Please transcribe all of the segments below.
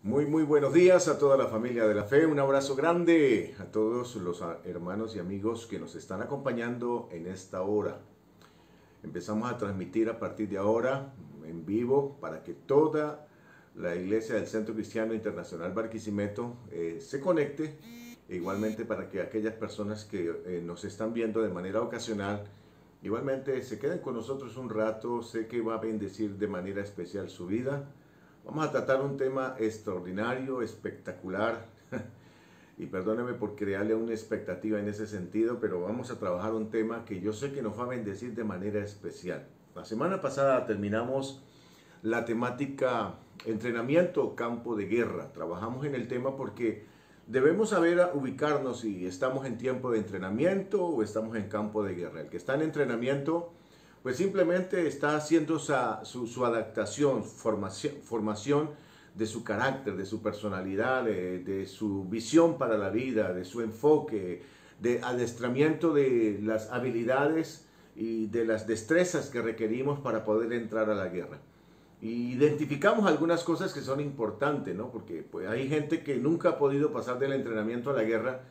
Muy buenos días a toda la familia de la fe. Un abrazo grande a todos los hermanos y amigos que nos están acompañando en esta hora. Empezamos a transmitir a partir de ahora en vivo para que toda la iglesia del Centro Cristiano Internacional Barquisimeto se conecte. E igualmente para que aquellas personas que nos están viendo de manera ocasional, igualmente se queden con nosotros un rato. Sé que va a bendecir de manera especial su vida. Vamos a tratar un tema extraordinario, espectacular, y perdóneme por crearle una expectativa en ese sentido, pero vamos a trabajar un tema que yo sé que nos va a bendecir de manera especial. La semana pasada terminamos la temática entrenamiento, campo de guerra. Trabajamos en el tema porque debemos saber ubicarnos si estamos en tiempo de entrenamiento o estamos en campo de guerra. El que está en entrenamiento, pues simplemente está haciendo su adaptación, formación de su carácter, de su personalidad, de su visión para la vida, de su enfoque, de adestramiento de las habilidades y de las destrezas que requerimos para poder entrar a la guerra. Y identificamos algunas cosas que son importantes, ¿no? Porque pues, hay gente que nunca ha podido pasar del entrenamiento a la guerra,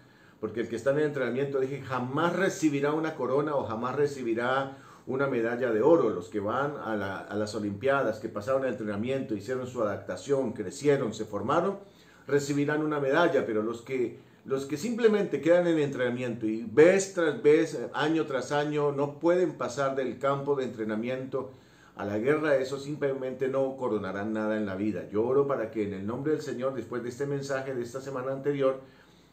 porque el que está en el entrenamiento, dije, jamás recibirá una corona o jamás recibirá una medalla de oro. Los que van a las Olimpiadas, que pasaron el entrenamiento, hicieron su adaptación, crecieron, se formaron, recibirán una medalla, pero los que simplemente quedan en el entrenamiento y vez tras vez, año tras año, no pueden pasar del campo de entrenamiento a la guerra, eso simplemente no coronarán nada en la vida. Yo oro para que en el nombre del Señor, después de este mensaje de esta semana anterior,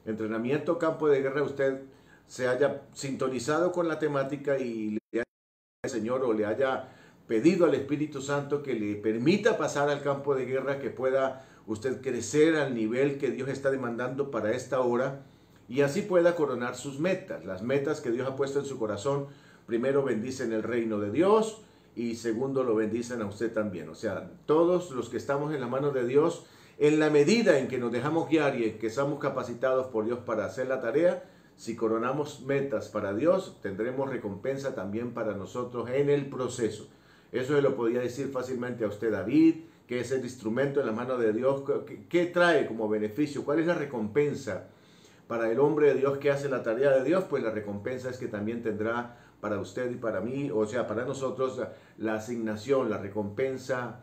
entrenamiento, campo de guerra, usted se haya sintonizado con la temática y Señor o le haya pedido al Espíritu Santo que le permita pasar al campo de guerra, que pueda usted crecer al nivel que Dios está demandando para esta hora y así pueda coronar sus metas, las metas que Dios ha puesto en su corazón. Primero bendicen el reino de Dios y segundo lo bendicen a usted también. O sea, todos los que estamos en la mano de Dios, en la medida en que nos dejamos guiar y en que somos capacitados por Dios para hacer la tarea, si coronamos metas para Dios, tendremos recompensa también para nosotros en el proceso. Eso se lo podía decir fácilmente a usted David, que es el instrumento en la mano de Dios. ¿Qué trae como beneficio? ¿Cuál es la recompensa para el hombre de Dios que hace la tarea de Dios? Pues la recompensa es que también tendrá para usted y para mí, o sea, para nosotros, la asignación, la recompensa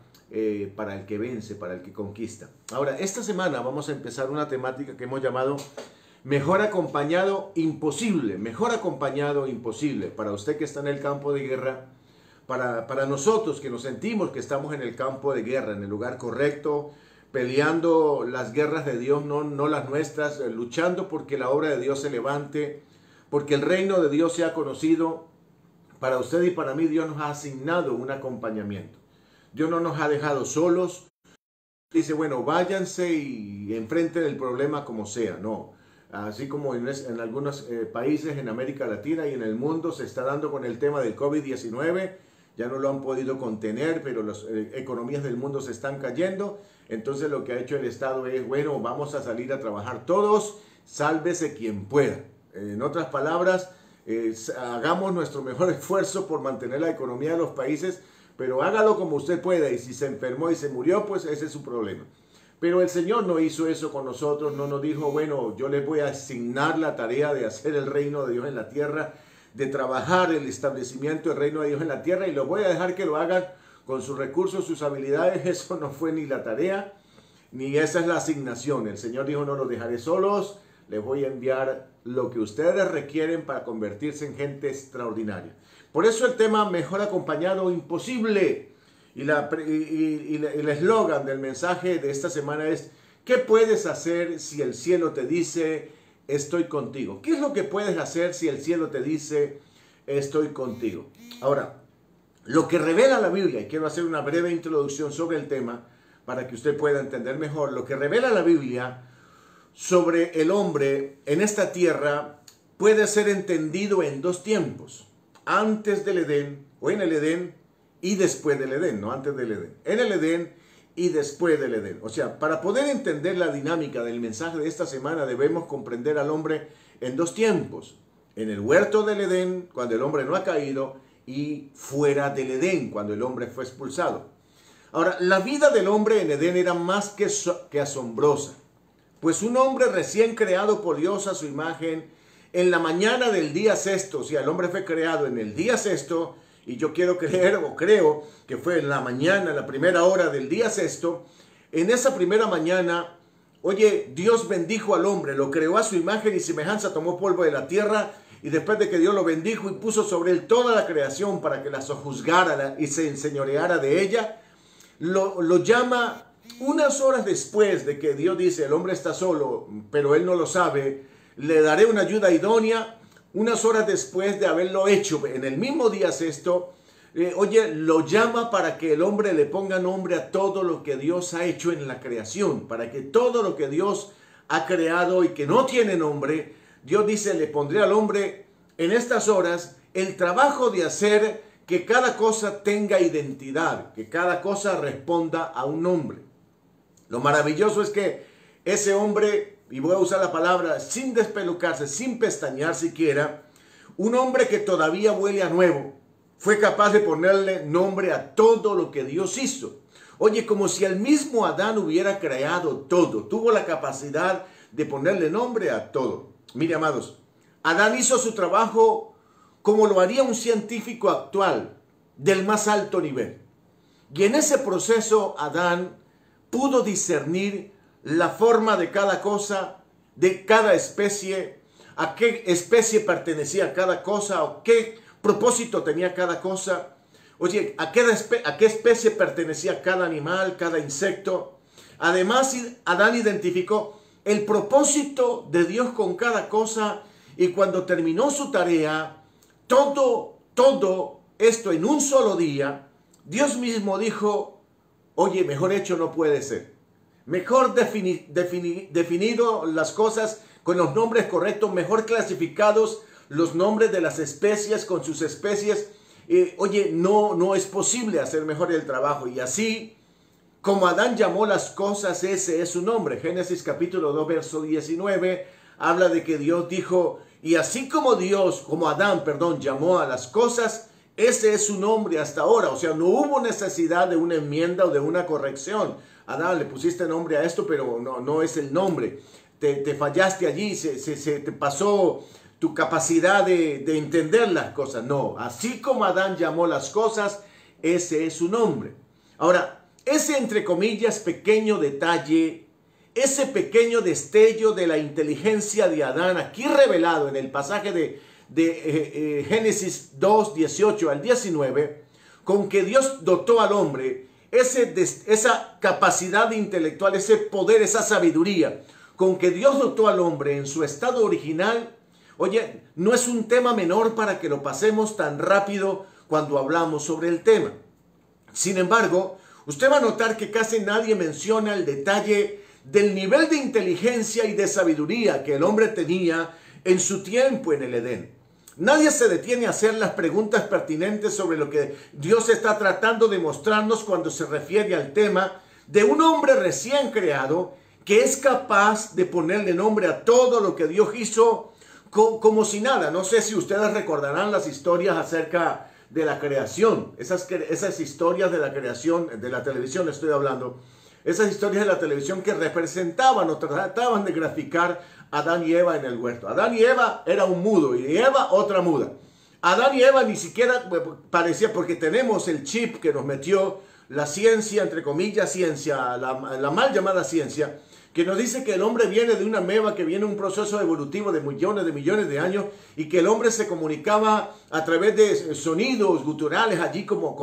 para el que vence, para el que conquista. Ahora, esta semana vamos a empezar una temática que hemos llamado mejor acompañado imposible, mejor acompañado imposible. Para usted que está en el campo de guerra, para nosotros que nos sentimos que estamos en el campo de guerra, en el lugar correcto, peleando las guerras de Dios, no las nuestras, luchando porque la obra de Dios se levante, porque el reino de Dios sea conocido. Para usted y para mí Dios nos ha asignado un acompañamiento. Dios no nos ha dejado solos. Dice, bueno, váyanse y enfrenten el problema como sea, no. Así como en algunos países en América Latina y en el mundo se está dando con el tema del COVID-19, ya no lo han podido contener, pero las economías del mundo se están cayendo. Entonces lo que ha hecho el Estado es, bueno, vamos a salir a trabajar todos, sálvese quien pueda. En otras palabras, hagamos nuestro mejor esfuerzo por mantener la economía de los países, pero hágalo como usted pueda, y si se enfermó y se murió, pues ese es su problema. Pero el Señor no hizo eso con nosotros, no nos dijo, bueno, yo les voy a asignar la tarea de hacer el reino de Dios en la tierra, de trabajar el establecimiento del reino de Dios en la tierra y los voy a dejar que lo hagan con sus recursos, sus habilidades. Eso no fue ni la tarea, ni esa es la asignación. El Señor dijo, no los dejaré solos, les voy a enviar lo que ustedes requieren para convertirse en gente extraordinaria. Por eso el tema mejor acompañado imposible. Y el eslogan del mensaje de esta semana es, ¿qué puedes hacer si el cielo te dice, estoy contigo? ¿Qué es lo que puedes hacer si el cielo te dice, estoy contigo? Ahora, lo que revela la Biblia, y quiero hacer una breve introducción sobre el tema para que usted pueda entender mejor, lo que revela la Biblia sobre el hombre en esta tierra puede ser entendido en dos tiempos, antes del Edén o en el Edén, y después del Edén, no antes del Edén. En el Edén y después del Edén. O sea, para poder entender la dinámica del mensaje de esta semana debemos comprender al hombre en dos tiempos. En el huerto del Edén, cuando el hombre no ha caído, y fuera del Edén, cuando el hombre fue expulsado. Ahora, la vida del hombre en Edén era más que asombrosa, pues un hombre recién creado por Dios a su imagen, en la mañana del día sexto, o sea, el hombre fue creado en el día sexto, y yo quiero creer o creo que fue en la mañana, la primera hora del día sexto. En esa primera mañana, oye, Dios bendijo al hombre, lo creó a su imagen y semejanza, tomó polvo de la tierra, y después de que Dios lo bendijo y puso sobre él toda la creación para que la sojuzgara y se enseñoreara de ella, lo llama unas horas después de que Dios dice, el hombre está solo, pero él no lo sabe, le daré una ayuda idónea. Unas horas después de haberlo hecho, en el mismo día sexto, oye, lo llama para que el hombre le ponga nombre a todo lo que Dios ha hecho en la creación, para que todo lo que Dios ha creado y que no tiene nombre, Dios dice, le pondré al hombre en estas horas el trabajo de hacer que cada cosa tenga identidad, que cada cosa responda a un nombre. Lo maravilloso es que ese hombre, y voy a usar la palabra sin despelucarse, sin pestañear siquiera, un hombre que todavía huele a nuevo, fue capaz de ponerle nombre a todo lo que Dios hizo. Oye, como si el mismo Adán hubiera creado todo, tuvo la capacidad de ponerle nombre a todo. Mire, amados, Adán hizo su trabajo como lo haría un científico actual del más alto nivel. Y en ese proceso Adán pudo discernir la forma de cada cosa, de cada especie, a qué especie pertenecía cada cosa, o qué propósito tenía cada cosa. Oye, a qué especie pertenecía cada animal, cada insecto. Además, Adán identificó el propósito de Dios con cada cosa, y cuando terminó su tarea, todo esto en un solo día, Dios mismo dijo, oye, mejor hecho no puede ser. Mejor definido las cosas con los nombres correctos, mejor clasificados los nombres de las especies con sus especies. Oye, no es posible hacer mejor el trabajo. Y así, como Adán llamó las cosas, ese es su nombre. Génesis capítulo 2, verso 19, habla de que Dios dijo, y así como Adán, llamó a las cosas, ese es su nombre hasta ahora. O sea, no hubo necesidad de una enmienda o de una corrección. Adán, le pusiste nombre a esto, pero no es el nombre. Te fallaste allí, se te pasó tu capacidad de entender las cosas. No, así como Adán llamó las cosas, ese es su nombre. Ahora, ese entre comillas pequeño detalle, ese pequeño destello de la inteligencia de Adán, aquí revelado en el pasaje de Génesis 2, 18 al 19, con que Dios dotó al hombre, esa capacidad intelectual, ese poder, esa sabiduría, con que Dios dotó al hombre en su estado original, oye, no es un tema menor para que lo pasemos tan rápido cuando hablamos sobre el tema. Sin embargo, usted va a notar que casi nadie menciona el detalle del nivel de inteligencia y de sabiduría que el hombre tenía en su tiempo en el Edén. Nadie se detiene a hacer las preguntas pertinentes sobre lo que Dios está tratando de mostrarnos cuando se refiere al tema de un hombre recién creado que es capaz de ponerle nombre a todo lo que Dios hizo como si nada. No sé si ustedes recordarán las historias acerca de la creación, esas historias de la creación, de la televisión estoy hablando, esas historias de la televisión que representaban o trataban de graficar a Adán y Eva en el huerto. Adán y Eva era un mudo y Eva otra muda. Adán y Eva ni siquiera parecía, porque tenemos el chip que nos metió la ciencia, entre comillas ciencia, la mal llamada ciencia, que nos dice que el hombre viene de una ameba, que viene un proceso evolutivo de millones de años, y que el hombre se comunicaba a través de sonidos guturales allí como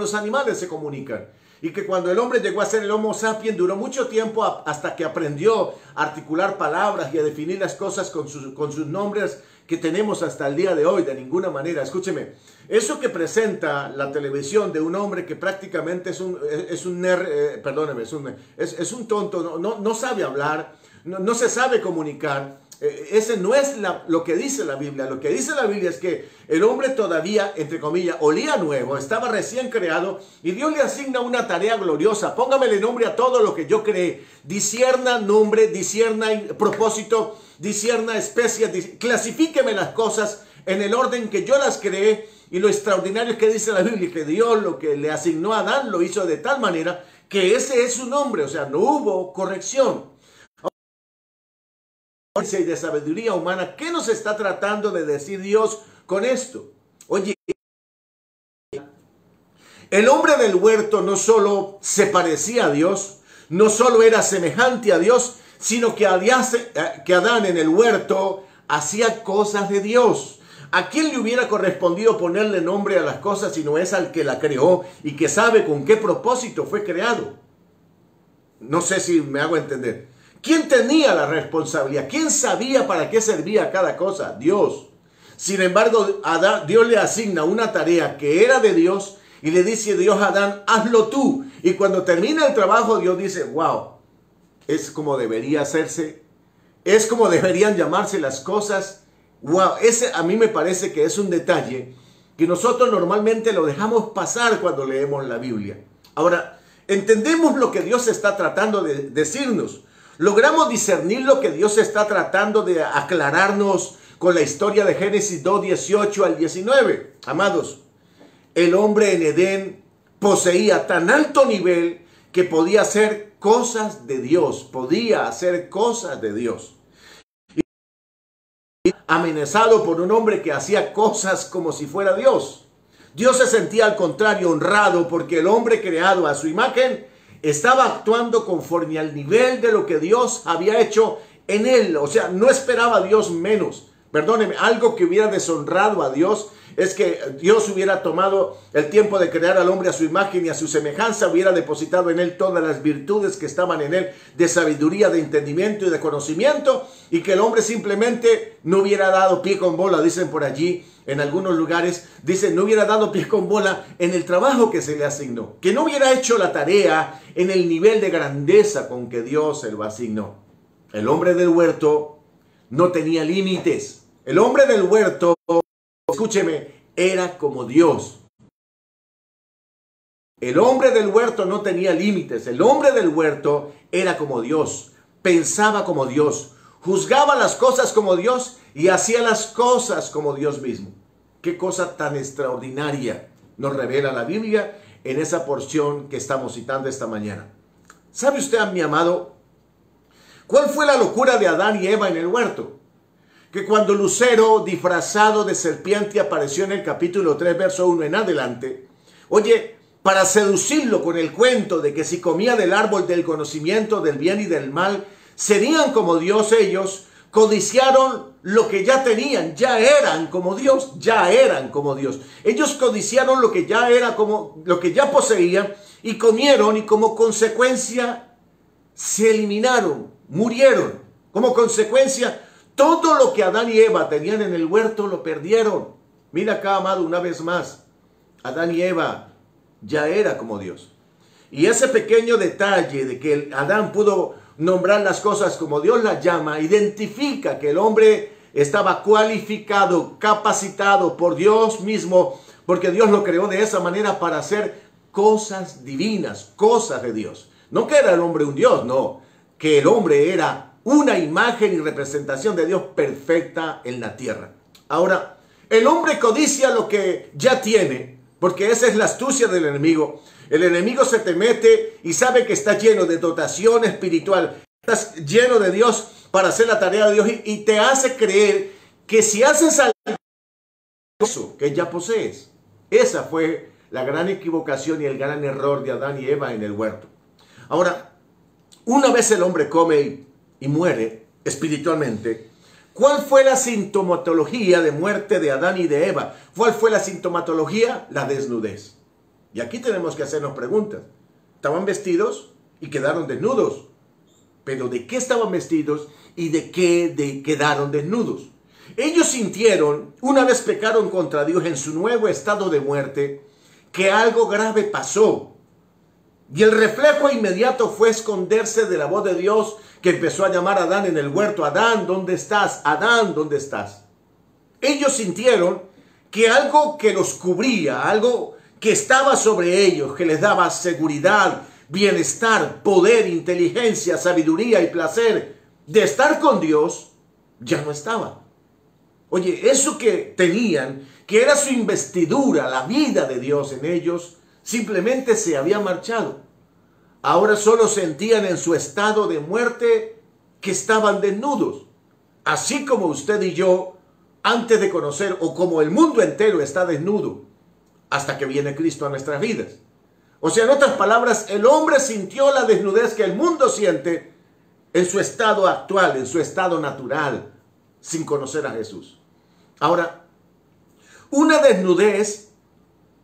los animales se comunican. Y que cuando el hombre llegó a ser el Homo sapiens duró mucho tiempo hasta que aprendió a articular palabras y a definir las cosas con sus nombres que tenemos hasta el día de hoy. De ninguna manera, escúcheme, eso que presenta la televisión de un hombre que prácticamente es un tonto, no sabe hablar, no se sabe comunicar, Ese no es lo que dice la Biblia. Lo que dice la Biblia es que el hombre todavía, entre comillas, olía nuevo, estaba recién creado y Dios le asigna una tarea gloriosa. Póngamele nombre a todo lo que yo creé. Discierna nombre, discierna propósito, discierna especie, clasifíqueme las cosas en el orden que yo las creé. Y lo extraordinario es que dice la Biblia que Dios lo que le asignó a Adán lo hizo de tal manera que ese es su nombre. O sea, no hubo corrección. Y de sabiduría humana, ¿qué nos está tratando de decir Dios con esto? Oye, el hombre del huerto no solo se parecía a Dios, no solo era semejante a Dios, sino que Adán en el huerto hacía cosas de Dios. ¿A quién le hubiera correspondido ponerle nombre a las cosas si no es al que la creó y que sabe con qué propósito fue creado? No sé si me hago entender. ¿Quién tenía la responsabilidad? ¿Quién sabía para qué servía cada cosa? Dios. Sin embargo, Dios le asigna una tarea que era de Dios y le dice Dios a Adán, hazlo tú. Y cuando termina el trabajo, Dios dice, wow, es como debería hacerse, es como deberían llamarse las cosas. Wow, ese a mí me parece que es un detalle que nosotros normalmente lo dejamos pasar cuando leemos la Biblia. Ahora, entendemos lo que Dios está tratando de decirnos. Logramos discernir lo que Dios está tratando de aclararnos con la historia de Génesis 2, 18 al 19. Amados, el hombre en Edén poseía tan alto nivel que podía hacer cosas de Dios. Podía hacer cosas de Dios. Y amenazado por un hombre que hacía cosas como si fuera Dios. Dios se sentía al contrario honrado porque el hombre creado a su imagen estaba actuando conforme al nivel de lo que Dios había hecho en él. O sea, no esperaba a Dios menos. Perdóneme, algo que hubiera deshonrado a Dios es que Dios hubiera tomado el tiempo de crear al hombre a su imagen y a su semejanza, hubiera depositado en él todas las virtudes que estaban en él, de sabiduría, de entendimiento y de conocimiento, y que el hombre simplemente no hubiera dado pie con bola, dicen por allí. En algunos lugares dicen, no hubiera dado pie con bola en el trabajo que se le asignó. Que no hubiera hecho la tarea en el nivel de grandeza con que Dios se lo asignó. El hombre del huerto no tenía límites. El hombre del huerto, escúcheme, era como Dios. El hombre del huerto no tenía límites. El hombre del huerto era como Dios. Pensaba como Dios. Juzgaba las cosas como Dios y hacía las cosas como Dios mismo. Qué cosa tan extraordinaria nos revela la Biblia en esa porción que estamos citando esta mañana. ¿Sabe usted, mi amado, cuál fue la locura de Adán y Eva en el huerto? Que cuando Lucero, disfrazado de serpiente, apareció en el capítulo 3, verso 1 en adelante, oye, para seducirlo con el cuento de que si comía del árbol del conocimiento del bien y del mal, serían como Dios ellos, codiciaron lo que ya tenían, ya eran como Dios, ya eran como Dios. Ellos codiciaron lo que ya era como, lo que ya poseían y comieron y como consecuencia se eliminaron, murieron. Como consecuencia, todo lo que Adán y Eva tenían en el huerto lo perdieron. Mira acá, amado, una vez más, Adán y Eva ya era como Dios. Y ese pequeño detalle de que Adán pudo nombrar las cosas como Dios las llama, identifica que el hombre estaba cualificado, capacitado por Dios mismo, porque Dios lo creó de esa manera para hacer cosas divinas, cosas de Dios. No que era el hombre un Dios, no, que el hombre era una imagen y representación de Dios perfecta en la tierra. Ahora, el hombre codicia lo que ya tiene, porque esa es la astucia del enemigo. El enemigo se te mete y sabe que está lleno de dotación espiritual. Estás lleno de Dios para hacer la tarea de Dios y te hace creer que si haces algo eso que ya posees. Esa fue la gran equivocación y el gran error de Adán y Eva en el huerto. Ahora, una vez el hombre come y muere espiritualmente, ¿cuál fue la sintomatología de muerte de Adán y de Eva? ¿Cuál fue la sintomatología? La desnudez. Y aquí tenemos que hacernos preguntas. Estaban vestidos y quedaron desnudos. Pero ¿de qué estaban vestidos y de qué quedaron desnudos? Ellos sintieron, una vez pecaron contra Dios en su nuevo estado de muerte, que algo grave pasó. Y el reflejo inmediato fue esconderse de la voz de Dios que empezó a llamar a Adán en el huerto: Adán, ¿dónde estás? Adán, ¿dónde estás? Ellos sintieron que algo que los cubría, algo que estaba sobre ellos, que les daba seguridad, bienestar, poder, inteligencia, sabiduría y placer de estar con Dios, ya no estaba. Oye, eso que tenían, que era su investidura, la vida de Dios en ellos, simplemente se había marchado. Ahora solo sentían en su estado de muerte que estaban desnudos. Así como usted y yo, antes de conocer, o como el mundo entero está desnudo, hasta que viene Cristo a nuestras vidas. O sea, en otras palabras, el hombre sintió la desnudez que el mundo siente en su estado actual, en su estado natural, sin conocer a Jesús. Ahora, una desnudez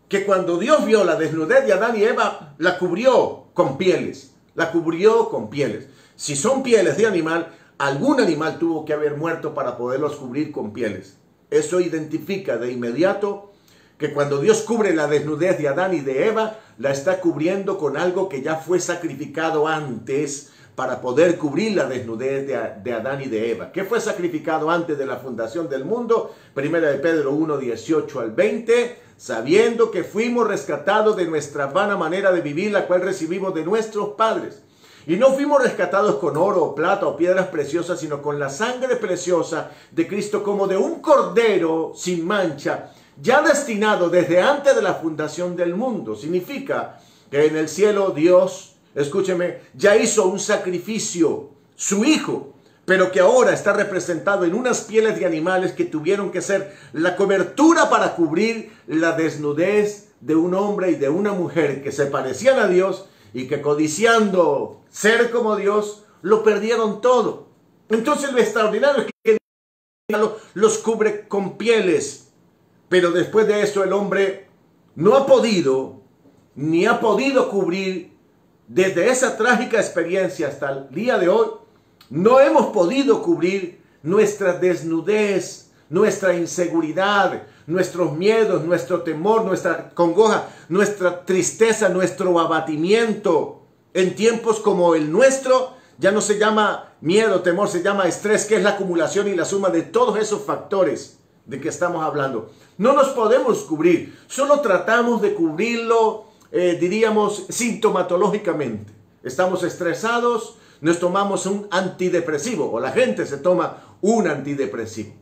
que cuando Dios vio la desnudez de Adán y Eva, la cubrió con pieles. La cubrió con pieles. Si son pieles de animal, algún animal tuvo que haber muerto para poderlos cubrir con pieles. Eso identifica de inmediato que cuando Dios cubre la desnudez de Adán y de Eva, la está cubriendo con algo que ya fue sacrificado antes para poder cubrir la desnudez de Adán y de Eva. ¿Qué fue sacrificado antes de la fundación del mundo? Primera de Pedro 1, 18 al 20, sabiendo que fuimos rescatados de nuestra vana manera de vivir, la cual recibimos de nuestros padres. Y no fuimos rescatados con oro o plata o piedras preciosas, sino con la sangre preciosa de Cristo, como de un cordero sin mancha, ya destinado desde antes de la fundación del mundo. Significa que en el cielo Dios, escúcheme, ya hizo un sacrificio, su Hijo, pero que ahora está representado en unas pieles de animales que tuvieron que ser la cobertura para cubrir la desnudez de un hombre y de una mujer que se parecían a Dios y que, codiciando ser como Dios, lo perdieron todo. Entonces lo extraordinario es que los cubre con pieles. Pero después de eso el hombre no ha podido, ni ha podido cubrir, desde esa trágica experiencia hasta el día de hoy, no hemos podido cubrir nuestra desnudez, nuestra inseguridad, nuestros miedos, nuestro temor, nuestra congoja, nuestra tristeza, nuestro abatimiento. En tiempos como el nuestro, ya no se llama miedo, temor, se llama estrés, que es la acumulación y la suma de todos esos factores de que estamos hablando. No nos podemos cubrir, solo tratamos de cubrirlo, diríamos, sintomatológicamente. Estamos estresados, nos tomamos un antidepresivo, o la gente se toma un antidepresivo.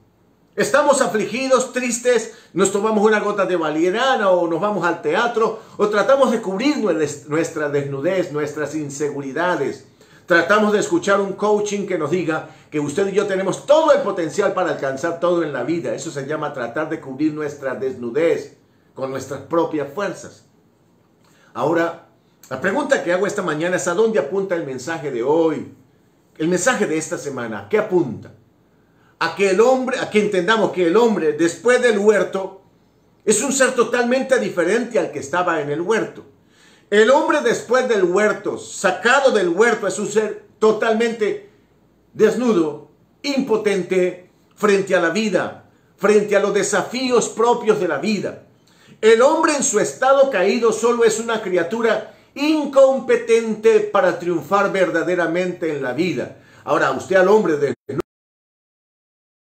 Estamos afligidos, tristes, nos tomamos una gota de valeriana o nos vamos al teatro, o tratamos de cubrir nuestra desnudez, nuestras inseguridades. Tratamos de escuchar un coaching que nos diga que usted y yo tenemos todo el potencial para alcanzar todo en la vida. Eso se llama tratar de cubrir nuestra desnudez con nuestras propias fuerzas. Ahora, la pregunta que hago esta mañana es: ¿a dónde apunta el mensaje de hoy? El mensaje de esta semana, ¿qué apunta? A que entendamos que el hombre después del huerto es un ser totalmente diferente al que estaba en el huerto. El hombre después del huerto, sacado del huerto, es un ser totalmente desnudo, impotente frente a la vida, frente a los desafíos propios de la vida. El hombre en su estado caído solo es una criatura incompetente para triunfar verdaderamente en la vida. Ahora, usted al hombre desnudo,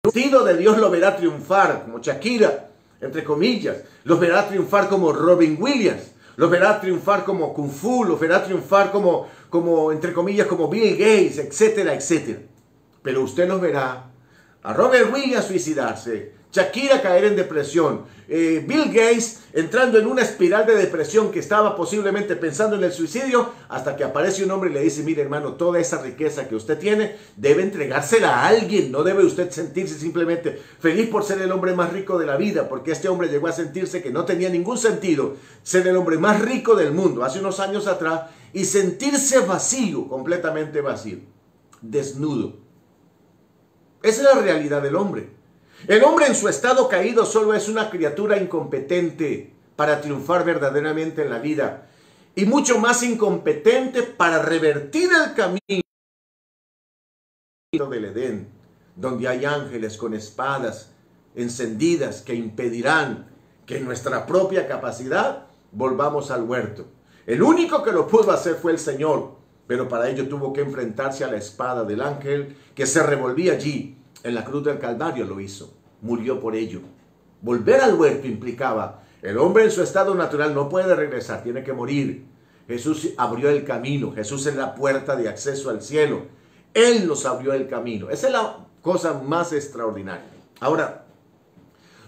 el vestido de Dios lo verá triunfar como Shakira, entre comillas, los verá triunfar como Robin Williams, los verá triunfar como Kung Fu, los verá triunfar como entre comillas, como Bill Gates, etcétera, etcétera. Pero usted los verá a Robert Williams suicidarse, Shakira caer en depresión, Bill Gates entrando en una espiral de depresión que estaba posiblemente pensando en el suicidio, hasta que aparece un hombre y le dice: mire, hermano, toda esa riqueza que usted tiene debe entregársela a alguien, no debe usted sentirse simplemente feliz por ser el hombre más rico de la vida, porque este hombre llegó a sentirse que no tenía ningún sentido ser el hombre más rico del mundo hace unos años atrás y sentirse vacío, completamente vacío, desnudo. Esa es la realidad del hombre. El hombre en su estado caído solo es una criatura incompetente para triunfar verdaderamente en la vida, y mucho más incompetente para revertir el camino del Edén, donde hay ángeles con espadas encendidas que impedirán que en nuestra propia capacidad volvamos al huerto. El único que lo pudo hacer fue el Señor, pero para ello tuvo que enfrentarse a la espada del ángel que se revolvía allí. En la cruz del Calvario lo hizo, murió por ello. Volver al huerto implicaba, el hombre en su estado natural no puede regresar, tiene que morir. Jesús abrió el camino, Jesús es la puerta de acceso al cielo. Él nos abrió el camino. Esa es la cosa más extraordinaria. Ahora,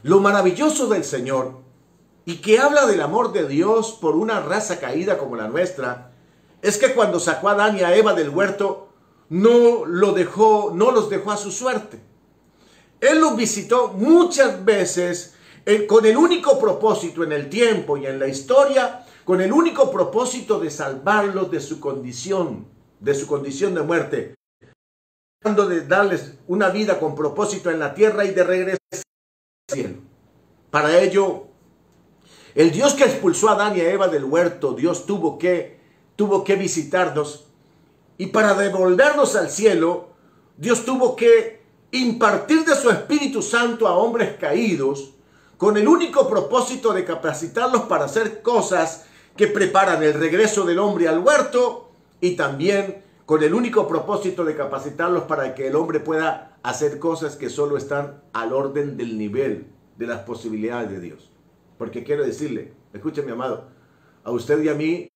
lo maravilloso del Señor, y que habla del amor de Dios por una raza caída como la nuestra, es que cuando sacó a Adán y a Eva del huerto, no los dejó a su suerte. Él los visitó muchas veces con el único propósito en el tiempo y en la historia, con el único propósito de salvarlos de su condición de muerte, de darles una vida con propósito en la tierra y de regresar al cielo. Para ello, el Dios que expulsó a Adán y a Eva del huerto, Dios tuvo que visitarnos, y para devolvernos al cielo, Dios tuvo que impartir de su Espíritu Santo a hombres caídos, con el único propósito de capacitarlos para hacer cosas que preparan el regreso del hombre al huerto, y también con el único propósito de capacitarlos para que el hombre pueda hacer cosas que solo están al orden del nivel de las posibilidades de Dios. Porque quiero decirle, escuche mi amado, a usted y a mí,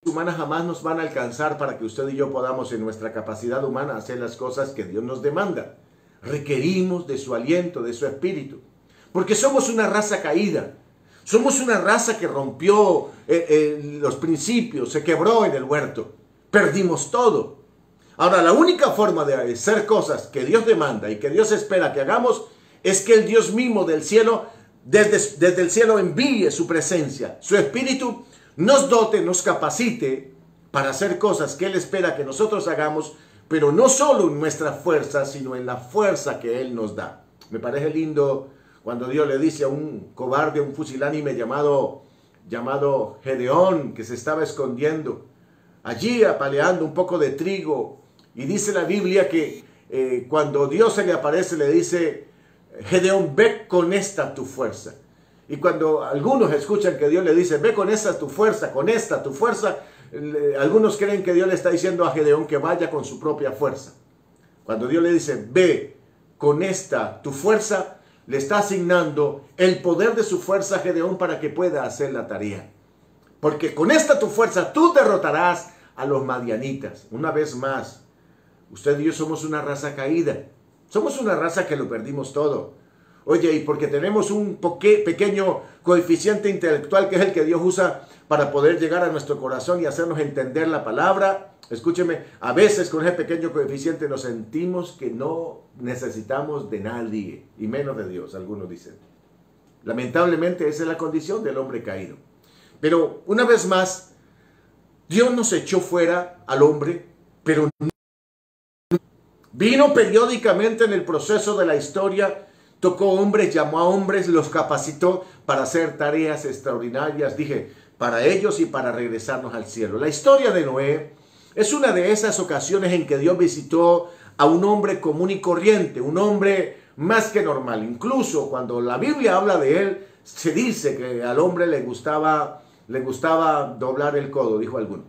humanas jamás nos van a alcanzar para que usted y yo podamos en nuestra capacidad humana hacer las cosas que Dios nos demanda. Requerimos de su aliento, de su espíritu, porque somos una raza caída. Somos una raza que rompió los principios, se quebró en el huerto. Perdimos todo. Ahora, la única forma de hacer cosas que Dios demanda y que Dios espera que hagamos es que el Dios mismo del cielo, desde el cielo, envíe su presencia, su espíritu, nos dote, nos capacite para hacer cosas que Él espera que nosotros hagamos, pero no solo en nuestra fuerza, sino en la fuerza que Él nos da. Me parece lindo cuando Dios le dice a un cobarde, a un fusilánime llamado Gedeón, que se estaba escondiendo allí apaleando un poco de trigo, y dice la Biblia que cuando Dios se le aparece le dice, Gedeón, ve con esta tu fuerza. Y cuando algunos escuchan que Dios le dice, ve con esta tu fuerza, algunos creen que Dios le está diciendo a Gedeón que vaya con su propia fuerza. Cuando Dios le dice, ve con esta tu fuerza, le está asignando el poder de su fuerza a Gedeón para que pueda hacer la tarea. Porque con esta tu fuerza tú derrotarás a los madianitas. Una vez más, usted y yo somos una raza caída. Somos una raza que lo perdimos todo. Oye, y porque tenemos un pequeño coeficiente intelectual que es el que Dios usa para poder llegar a nuestro corazón y hacernos entender la palabra. Escúcheme, a veces con ese pequeño coeficiente nos sentimos que no necesitamos de nadie, y menos de Dios, algunos dicen. Lamentablemente esa es la condición del hombre caído. Pero una vez más, Dios nos echó fuera al hombre, pero vino periódicamente en el proceso de la historia, tocó hombres, llamó a hombres, los capacitó para hacer tareas extraordinarias, dije, para ellos y para regresarnos al cielo. La historia de Noé es una de esas ocasiones en que Dios visitó a un hombre común y corriente, un hombre más que normal. Incluso cuando la Biblia habla de él, se dice que al hombre le gustaba doblar el codo, dijo alguno.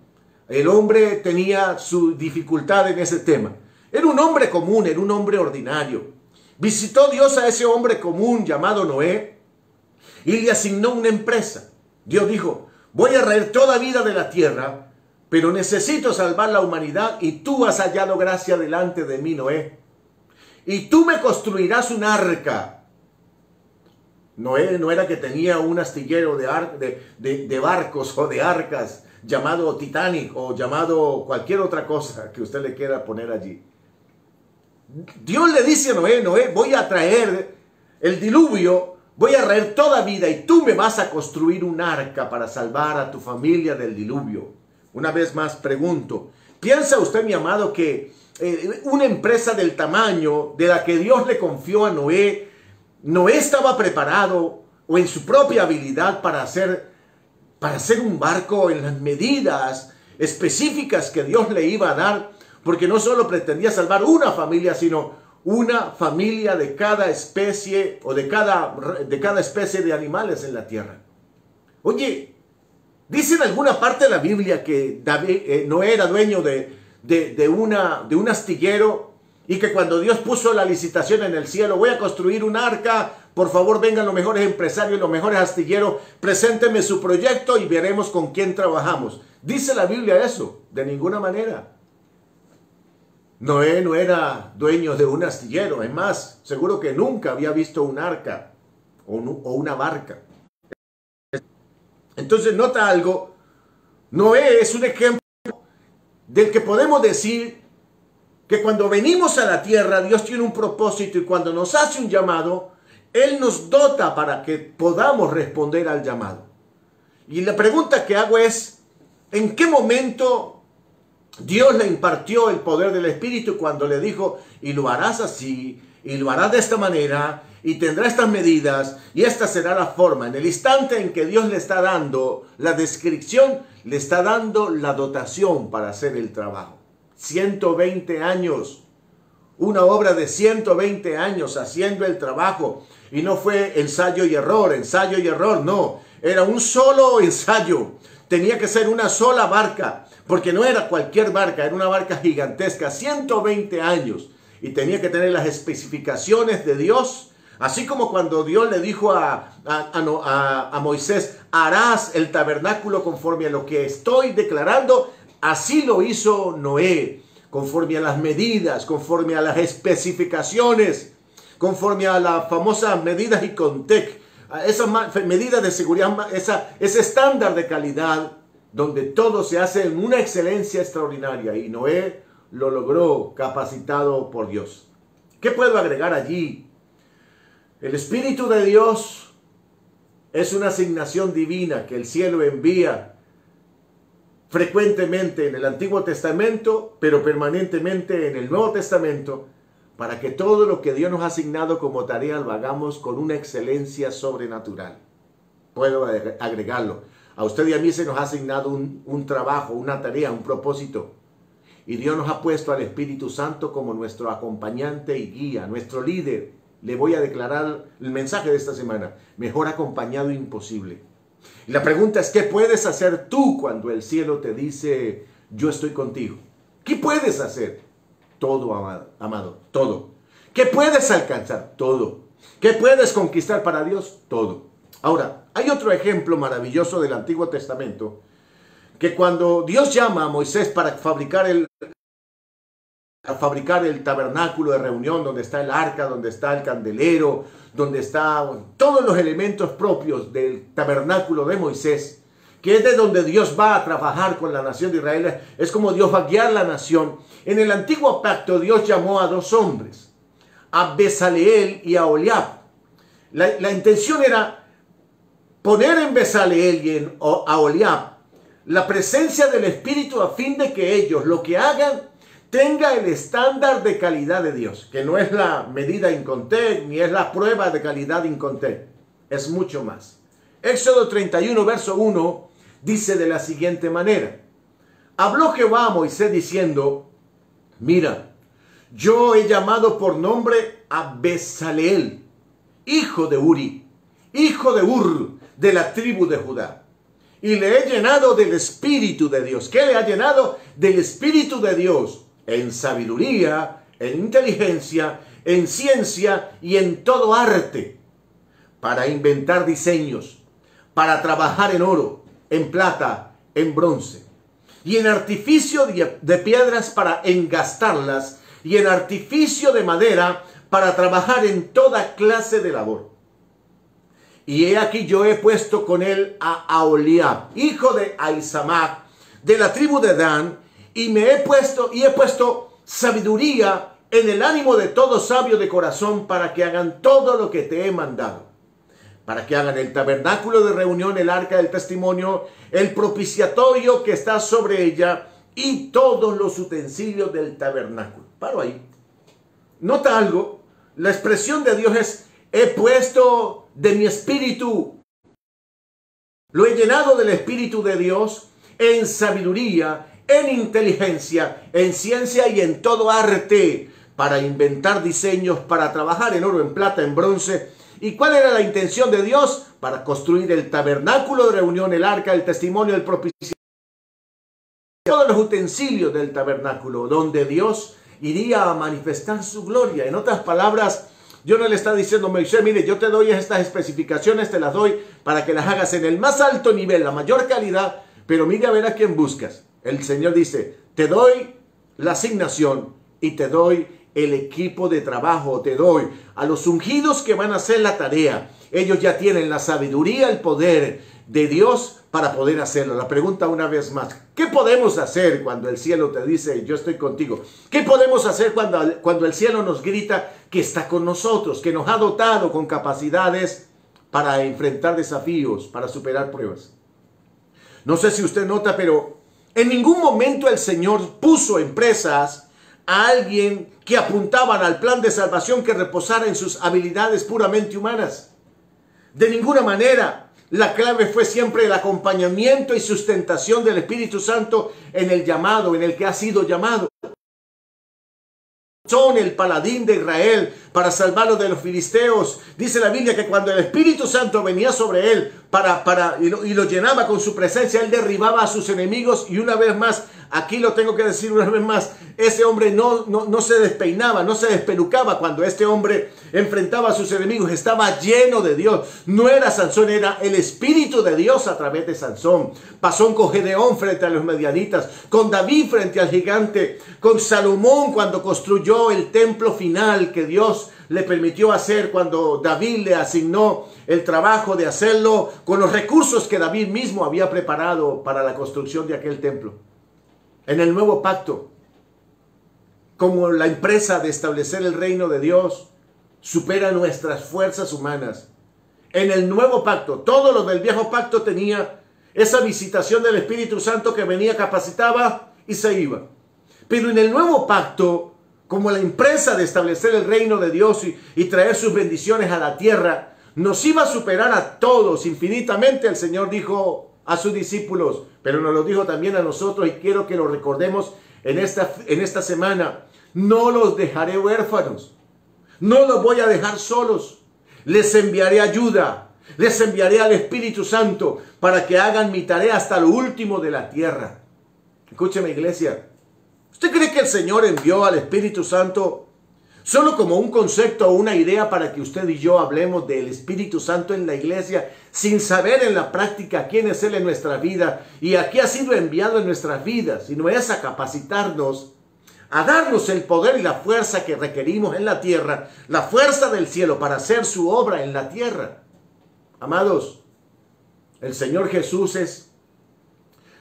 El hombre tenía su dificultad en ese tema. Era un hombre común, era un hombre ordinario. Visitó Dios a ese hombre común llamado Noé y le asignó una empresa. Dios dijo, voy a raer toda vida de la tierra, pero necesito salvar la humanidad y tú has hallado gracia delante de mí, Noé. Y tú me construirás un arca. Noé no era que tenía un astillero de barcos o de arcas llamado Titanic o llamado cualquier otra cosa que usted le quiera poner allí. Dios le dice a Noé, Noé, voy a traer el diluvio, voy a traer toda vida y tú me vas a construir un arca para salvar a tu familia del diluvio. Una vez más pregunto, ¿piensa usted, mi amado, que una empresa del tamaño de la que Dios le confió a Noé, Noé estaba preparado o en su propia habilidad para hacer un barco en las medidas específicas que Dios le iba a dar? Porque no solo pretendía salvar una familia, sino una familia de cada especie o de cada especie de animales en la tierra. Oye, Dice en alguna parte de la Biblia que Noé era dueño de un astillero y que cuando Dios puso la licitación en el cielo, voy a construir un arca, por favor vengan los mejores empresarios, los mejores astilleros, preséntenme su proyecto y veremos con quién trabajamos. ¿Dice la Biblia eso? De ninguna manera. Noé no era dueño de un astillero, es más, seguro que nunca había visto un arca o una barca. Entonces nota algo, Noé es un ejemplo del que podemos decir que cuando venimos a la tierra Dios tiene un propósito y cuando nos hace un llamado, Él nos dota para que podamos responder al llamado. Y la pregunta que hago es, ¿en qué momento Dios le impartió el poder del Espíritu cuando le dijo, y lo harás así, y lo harás de esta manera, y tendrá estas medidas, y esta será la forma? En el instante en que Dios le está dando la descripción, le está dando la dotación para hacer el trabajo. 120 años, una obra de 120 años haciendo el trabajo, y no fue ensayo y error, no, era un solo ensayo. Tenía que ser una sola barca, porque no era cualquier barca, era una barca gigantesca, 120 años, y tenía que tener las especificaciones de Dios. Así como cuando Dios le dijo a Moisés, harás el tabernáculo conforme a lo que estoy declarando, así lo hizo Noé, conforme a las medidas, conforme a las especificaciones, conforme a las famosas medidas ICONTEC, a esas medidas de seguridad, ese estándar de calidad, donde todo se hace en una excelencia extraordinaria. Y Noé lo logró capacitado por Dios. ¿Qué puedo agregar allí? El Espíritu de Dios es una asignación divina que el cielo envía frecuentemente en el Antiguo Testamento, pero permanentemente en el Nuevo Testamento, para que todo lo que Dios nos ha asignado como tarea lo hagamos con una excelencia sobrenatural. Puedo agregarlo. A usted y a mí se nos ha asignado un trabajo, una tarea, un propósito. Y Dios nos ha puesto al Espíritu Santo como nuestro acompañante y guía, nuestro líder. Le voy a declarar el mensaje de esta semana. Mejor acompañado imposible. Y la pregunta es, ¿qué puedes hacer tú cuando el cielo te dice, yo estoy contigo? ¿Qué puedes hacer? Todo, amado, todo. ¿Qué puedes alcanzar? Todo. ¿Qué puedes conquistar para Dios? Todo. Ahora, hay otro ejemplo maravilloso del Antiguo Testamento, que cuando Dios llama a Moisés para fabricar el tabernáculo de reunión, donde está el arca, donde está el candelero, donde están todos los elementos propios del tabernáculo de Moisés, que es de donde Dios va a trabajar con la nación de Israel, es como Dios va a guiar la nación. En el antiguo pacto Dios llamó a dos hombres, a Bezaleel y a Oholiab. La intención era poner en Bezaleel y a Oholiab la presencia del Espíritu a fin de que ellos lo que hagan tenga el estándar de calidad de Dios, que no es la medida ICONTEC ni es la prueba de calidad ICONTEC, es mucho más. Éxodo 31, verso 1 dice de la siguiente manera: habló Jehová a Moisés diciendo, mira, yo he llamado por nombre a Bezaleel, hijo de Uri, hijo de Ur, de la tribu de Judá. Y le he llenado del Espíritu de Dios. ¿Qué le ha llenado? Del Espíritu de Dios, en sabiduría, en inteligencia, en ciencia y en todo arte, para inventar diseños, para trabajar en oro, en plata, en bronce, y en artificio de piedras para engastarlas, y en artificio de madera para trabajar en toda clase de labor. Y he aquí yo he puesto con él a Aholiab, hijo de Ahisamac, de la tribu de Dan, y he puesto sabiduría en el ánimo de todo sabio de corazón para que hagan todo lo que te he mandado. Para que hagan el tabernáculo de reunión, el arca del testimonio, el propiciatorio que está sobre ella y todos los utensilios del tabernáculo. Paro ahí. Nota algo. La expresión de Dios es, he puesto de mi espíritu. Lo he llenado del Espíritu de Dios en sabiduría, en inteligencia, en ciencia y en todo arte, para inventar diseños, para trabajar en oro, en plata, en bronce. ¿Y cuál era la intención de Dios? para construir el tabernáculo de reunión, el arca, el testimonio, el propiciatorio, todos los utensilios del tabernáculo, donde Dios iría a manifestar su gloria. En otras palabras, Dios no le está diciendo a Moisés, mire, yo te doy estas especificaciones, te las doy para que las hagas en el más alto nivel, la mayor calidad, pero mira a ver a quién buscas. El Señor dice, te doy la asignación y te doy el equipo de trabajo, te doy a los ungidos que van a hacer la tarea. Ellos ya tienen la sabiduría, el poder de Dios para poder hacerlo. La pregunta una vez más, ¿qué podemos hacer cuando el cielo te dice, yo estoy contigo? ¿Qué podemos hacer cuando el cielo nos grita que está con nosotros, que nos ha dotado con capacidades para enfrentar desafíos, para superar pruebas? No sé si usted nota, pero en ningún momento el Señor puso empresas a alguien que apuntaban al plan de salvación que reposara en sus habilidades puramente humanas. De ninguna manera. La clave fue siempre el acompañamiento y sustentación del Espíritu Santo en el llamado, en el que ha sido llamado. Son el paladín de Israel para salvarlo de los filisteos. Dice la Biblia que cuando el Espíritu Santo venía sobre él y lo llenaba con su presencia, él derribaba a sus enemigos. Y una vez más, aquí lo tengo que decir una vez más, ese hombre no se despeinaba, no se despelucaba cuando este hombre enfrentaba a sus enemigos. Estaba lleno de Dios. No era Sansón, era el Espíritu de Dios a través de Sansón. Pasó con Gedeón frente a los medianitas, con David frente al gigante, con Salomón cuando construyó el templo final que Dios le permitió hacer cuando David le asignó el trabajo de hacerlo con los recursos que David mismo había preparado para la construcción de aquel templo. En el nuevo pacto, como la empresa de establecer el reino de Dios supera nuestras fuerzas humanas. En el nuevo pacto, todo lo del viejo pacto tenía esa visitación del Espíritu Santo que venía, capacitaba y se iba. Pero en el nuevo pacto, como la empresa de establecer el reino de Dios y traer sus bendiciones a la tierra, nos iba a superar a todos infinitamente. El Señor dijo a sus discípulos, pero nos lo dijo también a nosotros, y quiero que lo recordemos en esta semana: no los dejaré huérfanos, no los voy a dejar solos, les enviaré ayuda, les enviaré al Espíritu Santo para que hagan mi tarea hasta lo último de la tierra. Escúcheme, iglesia, ¿usted cree que el Señor envió al Espíritu Santo solo como un concepto o una idea para que usted y yo hablemos del Espíritu Santo en la iglesia, sin saber en la práctica quién es Él en nuestra vida y a qué ha sido enviado en nuestras vidas? Sino es a capacitarnos, a darnos el poder y la fuerza que requerimos en la tierra, la fuerza del cielo para hacer su obra en la tierra. Amados, el Señor Jesús es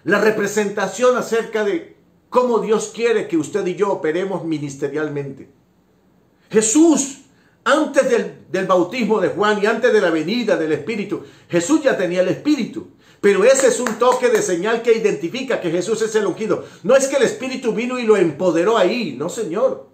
la representación acerca de cómo Dios quiere que usted y yo operemos ministerialmente. Jesús, antes del bautismo de Juan y antes de la venida del Espíritu, Jesús ya tenía el Espíritu. Pero ese es un toque de señal que identifica que Jesús es el ungido. No es que el Espíritu vino y lo empoderó ahí, no, Señor.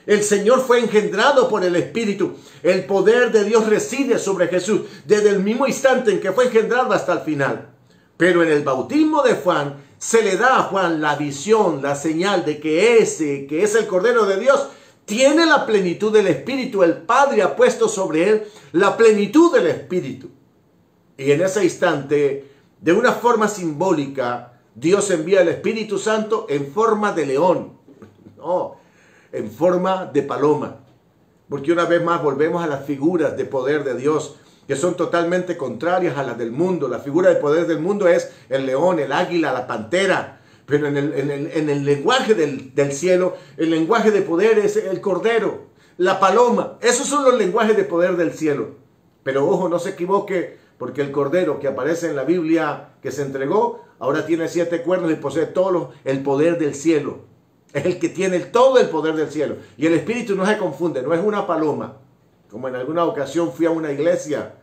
El Señor fue engendrado por el Espíritu. El poder de Dios reside sobre Jesús desde el mismo instante en que fue engendrado hasta el final. Pero en el bautismo de Juan se le da a Juan la visión, la señal de que ese que es el Cordero de Dios tiene la plenitud del Espíritu. El Padre ha puesto sobre él la plenitud del Espíritu. Y en ese instante, de una forma simbólica, Dios envía el Espíritu Santo en forma de león. No, en forma de paloma. Porque una vez más volvemos a las figuras de poder de Dios, que son totalmente contrarias a las del mundo. La figura de poder del mundo es el león, el águila, la pantera. Pero en el lenguaje del cielo, el lenguaje de poder es el cordero, la paloma. Esos son los lenguajes de poder del cielo. Pero ojo, no se equivoque, porque el cordero que aparece en la Biblia que se entregó, ahora tiene 7 cuernos y posee todo el poder del cielo. Es el que tiene todo el poder del cielo. Y el Espíritu no se confunde, no es una paloma. Como en alguna ocasión fui a una iglesia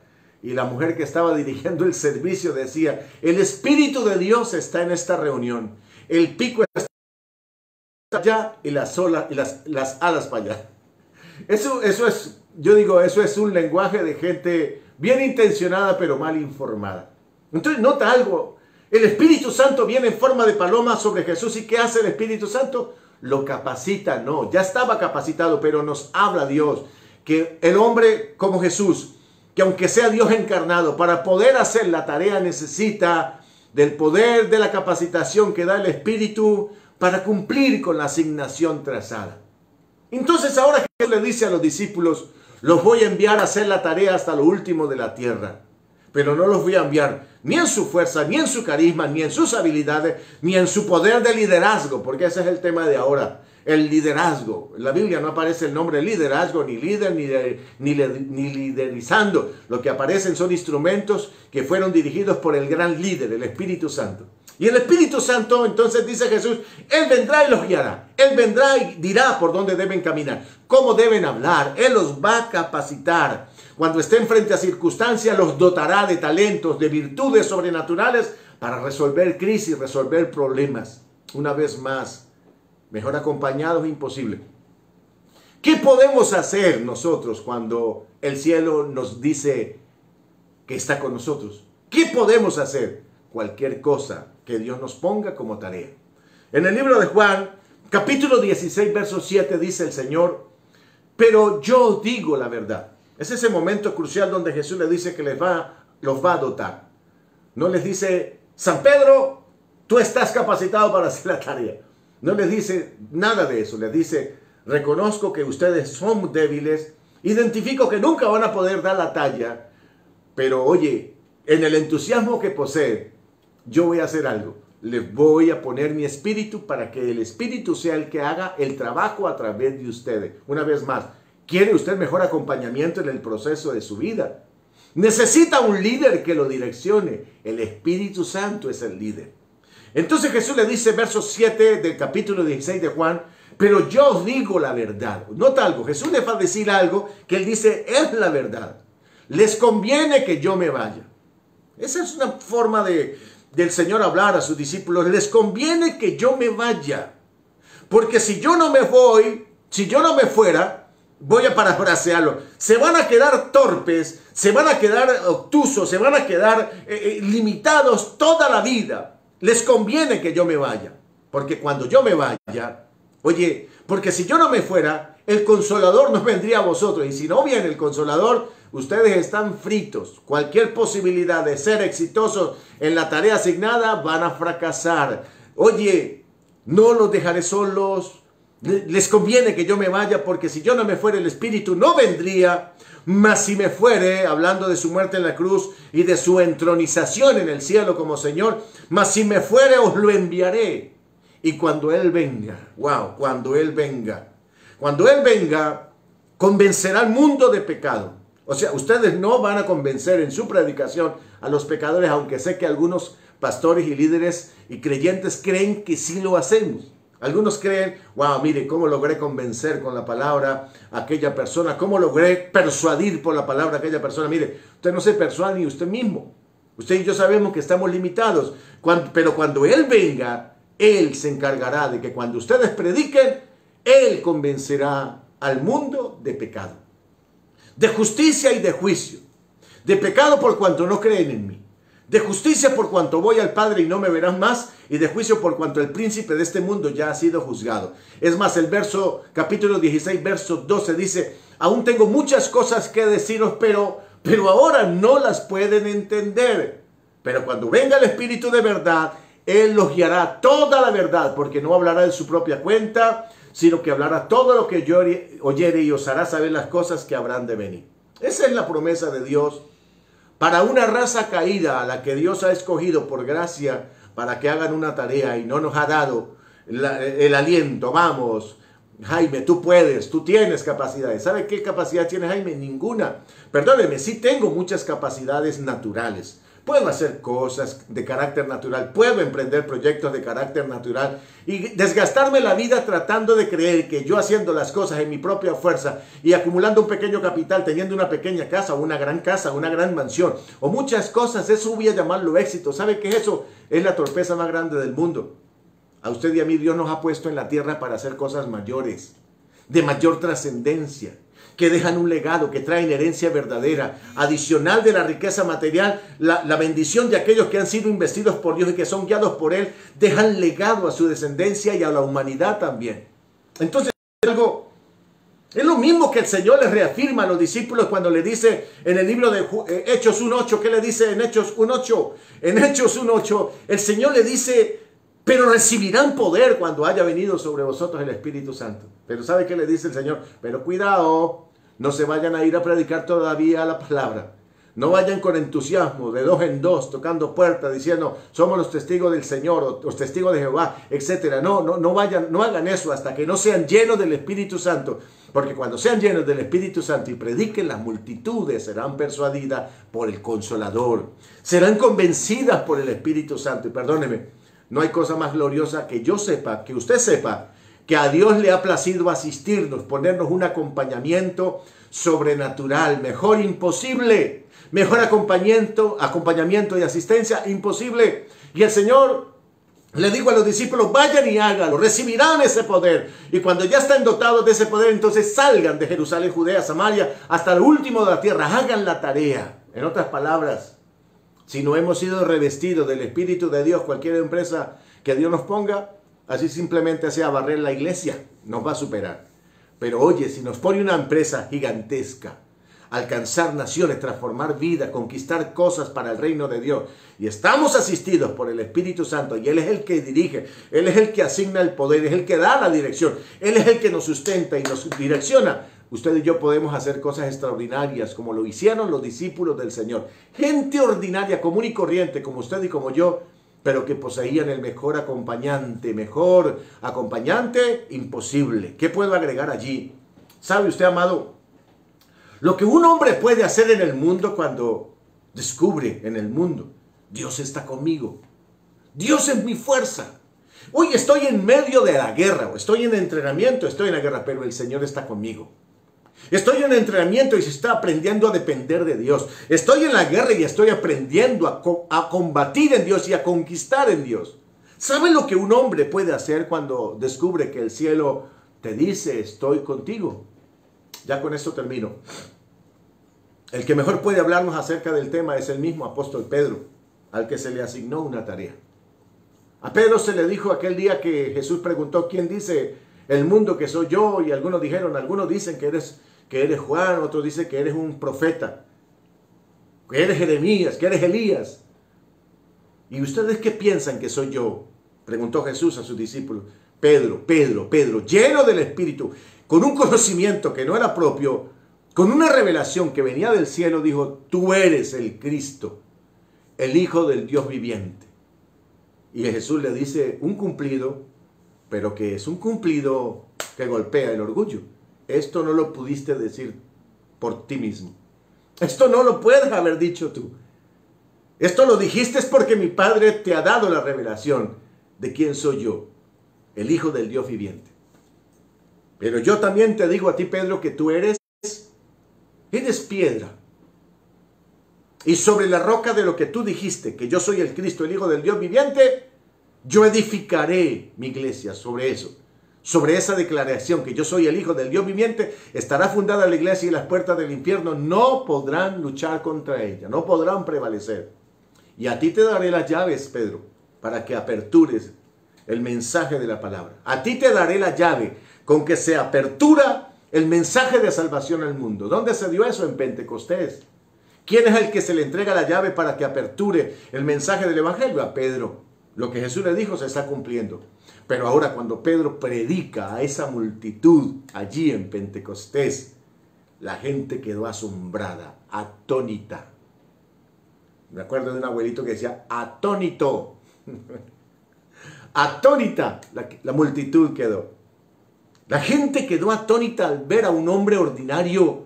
y la mujer que estaba dirigiendo el servicio decía: el Espíritu de Dios está en esta reunión. El pico está allá y las alas para allá. Eso es, yo digo, eso es un lenguaje de gente bien intencionada pero mal informada. Entonces nota algo: el Espíritu Santo viene en forma de paloma sobre Jesús. ¿Y qué hace el Espíritu Santo? Lo capacita. No, ya estaba capacitado, pero nos habla Dios que el hombre como Jesús que aunque sea Dios encarnado, para poder hacer la tarea necesita del poder de la capacitación que da el Espíritu para cumplir con la asignación trazada. Entonces ahora Jesús le dice a los discípulos, los voy a enviar a hacer la tarea hasta lo último de la tierra. Pero no los voy a enviar ni en su fuerza, ni en su carisma, ni en sus habilidades, ni en su poder de liderazgo, porque ese es el tema de ahora, el liderazgo. En la Biblia no aparece el nombre liderazgo, ni líder, ni liderizando. Lo que aparecen son instrumentos que fueron dirigidos por el gran líder, el Espíritu Santo. Y el Espíritu Santo, entonces dice Jesús, Él vendrá y los guiará. Él vendrá y dirá por dónde deben caminar, cómo deben hablar. Él los va a capacitar. Cuando estén frente a circunstancias, los dotará de talentos, de virtudes sobrenaturales para resolver crisis, resolver problemas. Una vez más, mejor acompañados es imposible. ¿Qué podemos hacer nosotros cuando el cielo nos dice que está con nosotros? ¿Qué podemos hacer? Cualquier cosa que Dios nos ponga como tarea. En el libro de Juan, capítulo 16, verso 7, dice el Señor, pero yo digo la verdad. Es ese momento crucial donde Jesús les dice que los va a dotar. No les dice, San Pedro, tú estás capacitado para hacer la tarea. No les dice nada de eso. Les dice, reconozco que ustedes son débiles, identifico que nunca van a poder dar la talla, pero oye, en el entusiasmo que poseen, yo voy a hacer algo. Les voy a poner mi espíritu para que el espíritu sea el que haga el trabajo a través de ustedes. Una vez más, ¿quiere usted mejor acompañamiento en el proceso de su vida? Necesita un líder que lo direccione. El Espíritu Santo es el líder. Entonces Jesús le dice, verso 7 del capítulo 16 de Juan, pero yo os digo la verdad. Nota algo, Jesús les va a decir algo que él dice, es la verdad. Les conviene que yo me vaya. Esa es una forma del Señor hablar a sus discípulos. Les conviene que yo me vaya. Porque si yo no me voy, si yo no me fuera, voy a parafrasearlo, se van a quedar torpes, se van a quedar obtusos, se van a quedar limitados toda la vida. Les conviene que yo me vaya. Porque cuando yo me vaya, oye, porque si yo no me fuera, el Consolador no vendría a vosotros. Y si no viene el Consolador, ustedes están fritos. Cualquier posibilidad de ser exitosos en la tarea asignada van a fracasar. Oye, no los dejaré solos. Les conviene que yo me vaya, porque si yo no me fuera, el Espíritu no vendría. Mas si me fuere, hablando de su muerte en la cruz y de su entronización en el cielo como Señor, mas si me fuere, os lo enviaré. Y cuando Él venga, cuando Él venga, convencerá al mundo de pecado. O sea, ustedes no van a convencer en su predicación a los pecadores, aunque sé que algunos pastores y líderes y creyentes creen que sí lo hacemos. Algunos creen, mire, cómo logré convencer con la palabra a aquella persona, cómo logré persuadir por la palabra a aquella persona. Mire, usted no se persuade ni usted mismo. Usted y yo sabemos que estamos limitados, pero cuando Él venga, Él se encargará de que cuando ustedes prediquen, Él convencerá al mundo de pecado, de justicia y de juicio, de pecado por cuanto no creen en mí, de justicia por cuanto voy al Padre y no me verán más, y de juicio por cuanto el príncipe de este mundo ya ha sido juzgado. Es más, el capítulo 16, verso 12 dice, aún tengo muchas cosas que deciros, pero ahora no las pueden entender. Pero cuando venga el Espíritu de verdad, Él los guiará a toda la verdad, porque no hablará de su propia cuenta, sino que hablará todo lo que yo oyere y os hará saber las cosas que habrán de venir. Esa es la promesa de Dios para una raza caída a la que Dios ha escogido por gracia para que hagan una tarea y no nos ha dado el aliento. Vamos, Jaime, tú puedes, tú tienes capacidades. ¿Sabe qué capacidad tiene Jaime? Ninguna. Perdóneme, sí tengo muchas capacidades naturales. Puedo hacer cosas de carácter natural, puedo emprender proyectos de carácter natural y desgastarme la vida tratando de creer que yo haciendo las cosas en mi propia fuerza y acumulando un pequeño capital, teniendo una pequeña casa o una gran mansión o muchas cosas, eso voy a llamarlo éxito. ¿Sabe qué es eso? Es la torpeza más grande del mundo. A usted y a mí Dios nos ha puesto en la tierra para hacer cosas mayores, de mayor trascendencia, que dejan un legado, que traen herencia verdadera, adicional de la riqueza material, la bendición de aquellos que han sido investidos por Dios y que son guiados por Él, dejan legado a su descendencia y a la humanidad también. Entonces, algo Es lo mismo que el Señor les reafirma a los discípulos cuando le dice en el libro de Hechos 1.8. ¿Qué le dice en Hechos 1.8? En Hechos 1.8 el Señor le dice, pero recibirán poder cuando haya venido sobre vosotros el Espíritu Santo. Pero ¿sabe qué le dice el Señor? Pero cuidado, no se vayan a ir a predicar todavía la palabra. No vayan con entusiasmo, de dos en dos, tocando puertas, diciendo, somos los testigos del Señor, o los testigos de Jehová, etc. No vayan, no hagan eso hasta que no sean llenos del Espíritu Santo. Porque cuando sean llenos del Espíritu Santo y prediquen, las multitudes serán persuadidas por el Consolador. Serán convencidas por el Espíritu Santo. Y perdóneme, no hay cosa más gloriosa que yo sepa, que usted sepa, que a Dios le ha placido asistirnos, ponernos un acompañamiento sobrenatural. Mejor imposible. Mejor acompañamiento y asistencia imposible. Y el Señor le dijo a los discípulos, vayan y háganlo, recibirán ese poder. Y cuando ya estén dotados de ese poder, entonces salgan de Jerusalén, Judea, Samaria, hasta el último de la tierra. Hagan la tarea. En otras palabras, si no hemos sido revestidos del Espíritu de Dios, cualquier empresa que Dios nos ponga, así simplemente sea barrer la iglesia, nos va a superar. Pero oye, si nos pone una empresa gigantesca, alcanzar naciones, transformar vidas, conquistar cosas para el reino de Dios, y estamos asistidos por el Espíritu Santo, y Él es el que dirige, Él es el que asigna el poder, es el que da la dirección, Él es el que nos sustenta y nos direcciona, usted y yo podemos hacer cosas extraordinarias como lo hicieron los discípulos del Señor. Gente ordinaria, común y corriente, como usted y como yo, pero que poseían el mejor acompañante imposible. ¿Qué puedo agregar allí? ¿Sabe usted, amado? Lo que un hombre puede hacer en el mundo cuando descubre en el mundo, Dios está conmigo, Dios es mi fuerza. Hoy estoy en medio de la guerra, o estoy en entrenamiento, estoy en la guerra, pero el Señor está conmigo. Estoy en entrenamiento y se está aprendiendo a depender de Dios. Estoy en la guerra y estoy aprendiendo a combatir en Dios y a conquistar en Dios. ¿Sabe lo que un hombre puede hacer cuando descubre que el cielo te dice, estoy contigo? Ya con esto termino. El que mejor puede hablarnos acerca del tema es el mismo apóstol Pedro, al que se le asignó una tarea. A Pedro se le dijo aquel día que Jesús preguntó, ¿quién dice el mundo que soy yo? Y algunos dicen que eres Juan, otros dicen que eres un profeta, que eres Jeremías, que eres Elías. ¿Y ustedes qué piensan que soy yo? Preguntó Jesús a sus discípulos. Pedro, lleno del Espíritu, con un conocimiento que no era propio, con una revelación que venía del cielo, dijo, tú eres el Cristo, el Hijo del Dios viviente. Y Jesús le dice un cumplido, pero que es un cumplido que golpea el orgullo. Esto no lo pudiste decir por ti mismo. Esto no lo puedes haber dicho tú. Esto lo dijiste es porque mi Padre te ha dado la revelación de quién soy yo, el Hijo del Dios viviente. Pero yo también te digo a ti, Pedro, que tú eres piedra. Y sobre la roca de lo que tú dijiste, que yo soy el Cristo, el Hijo del Dios viviente, yo edificaré mi iglesia sobre eso. Sobre esa declaración que yo soy el Hijo del Dios viviente, estará fundada la iglesia y las puertas del infierno no podrán luchar contra ella, no podrán prevalecer. Y a ti te daré las llaves, Pedro, para que apertures el mensaje de la palabra. A ti te daré la llave con que se apertura el mensaje de salvación al mundo. ¿Dónde se dio eso? En Pentecostés. ¿Quién es el que se le entrega la llave para que aperture el mensaje del Evangelio? A Pedro. Lo que Jesús le dijo se está cumpliendo. Pero ahora cuando Pedro predica a esa multitud allí en Pentecostés, la gente quedó asombrada, atónita. Me acuerdo de un abuelito que decía, atónito. Atónita, la multitud quedó. La gente quedó atónita al ver a un hombre ordinario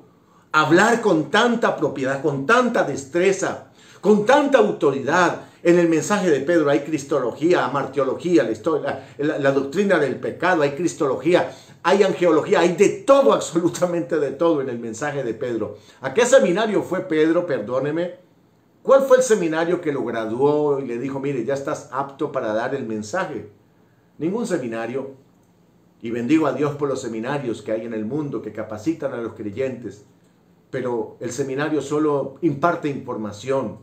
hablar con tanta propiedad, con tanta destreza, con tanta autoridad. En el mensaje de Pedro hay cristología, amartiología, la doctrina del pecado, hay cristología, hay angeología, hay de todo, absolutamente de todo en el mensaje de Pedro. ¿A qué seminario fue Pedro? Perdóneme. ¿Cuál fue el seminario que lo graduó y le dijo, mire, ya estás apto para dar el mensaje? Ningún seminario. Y bendigo a Dios por los seminarios que hay en el mundo que capacitan a los creyentes. Pero el seminario solo imparte información.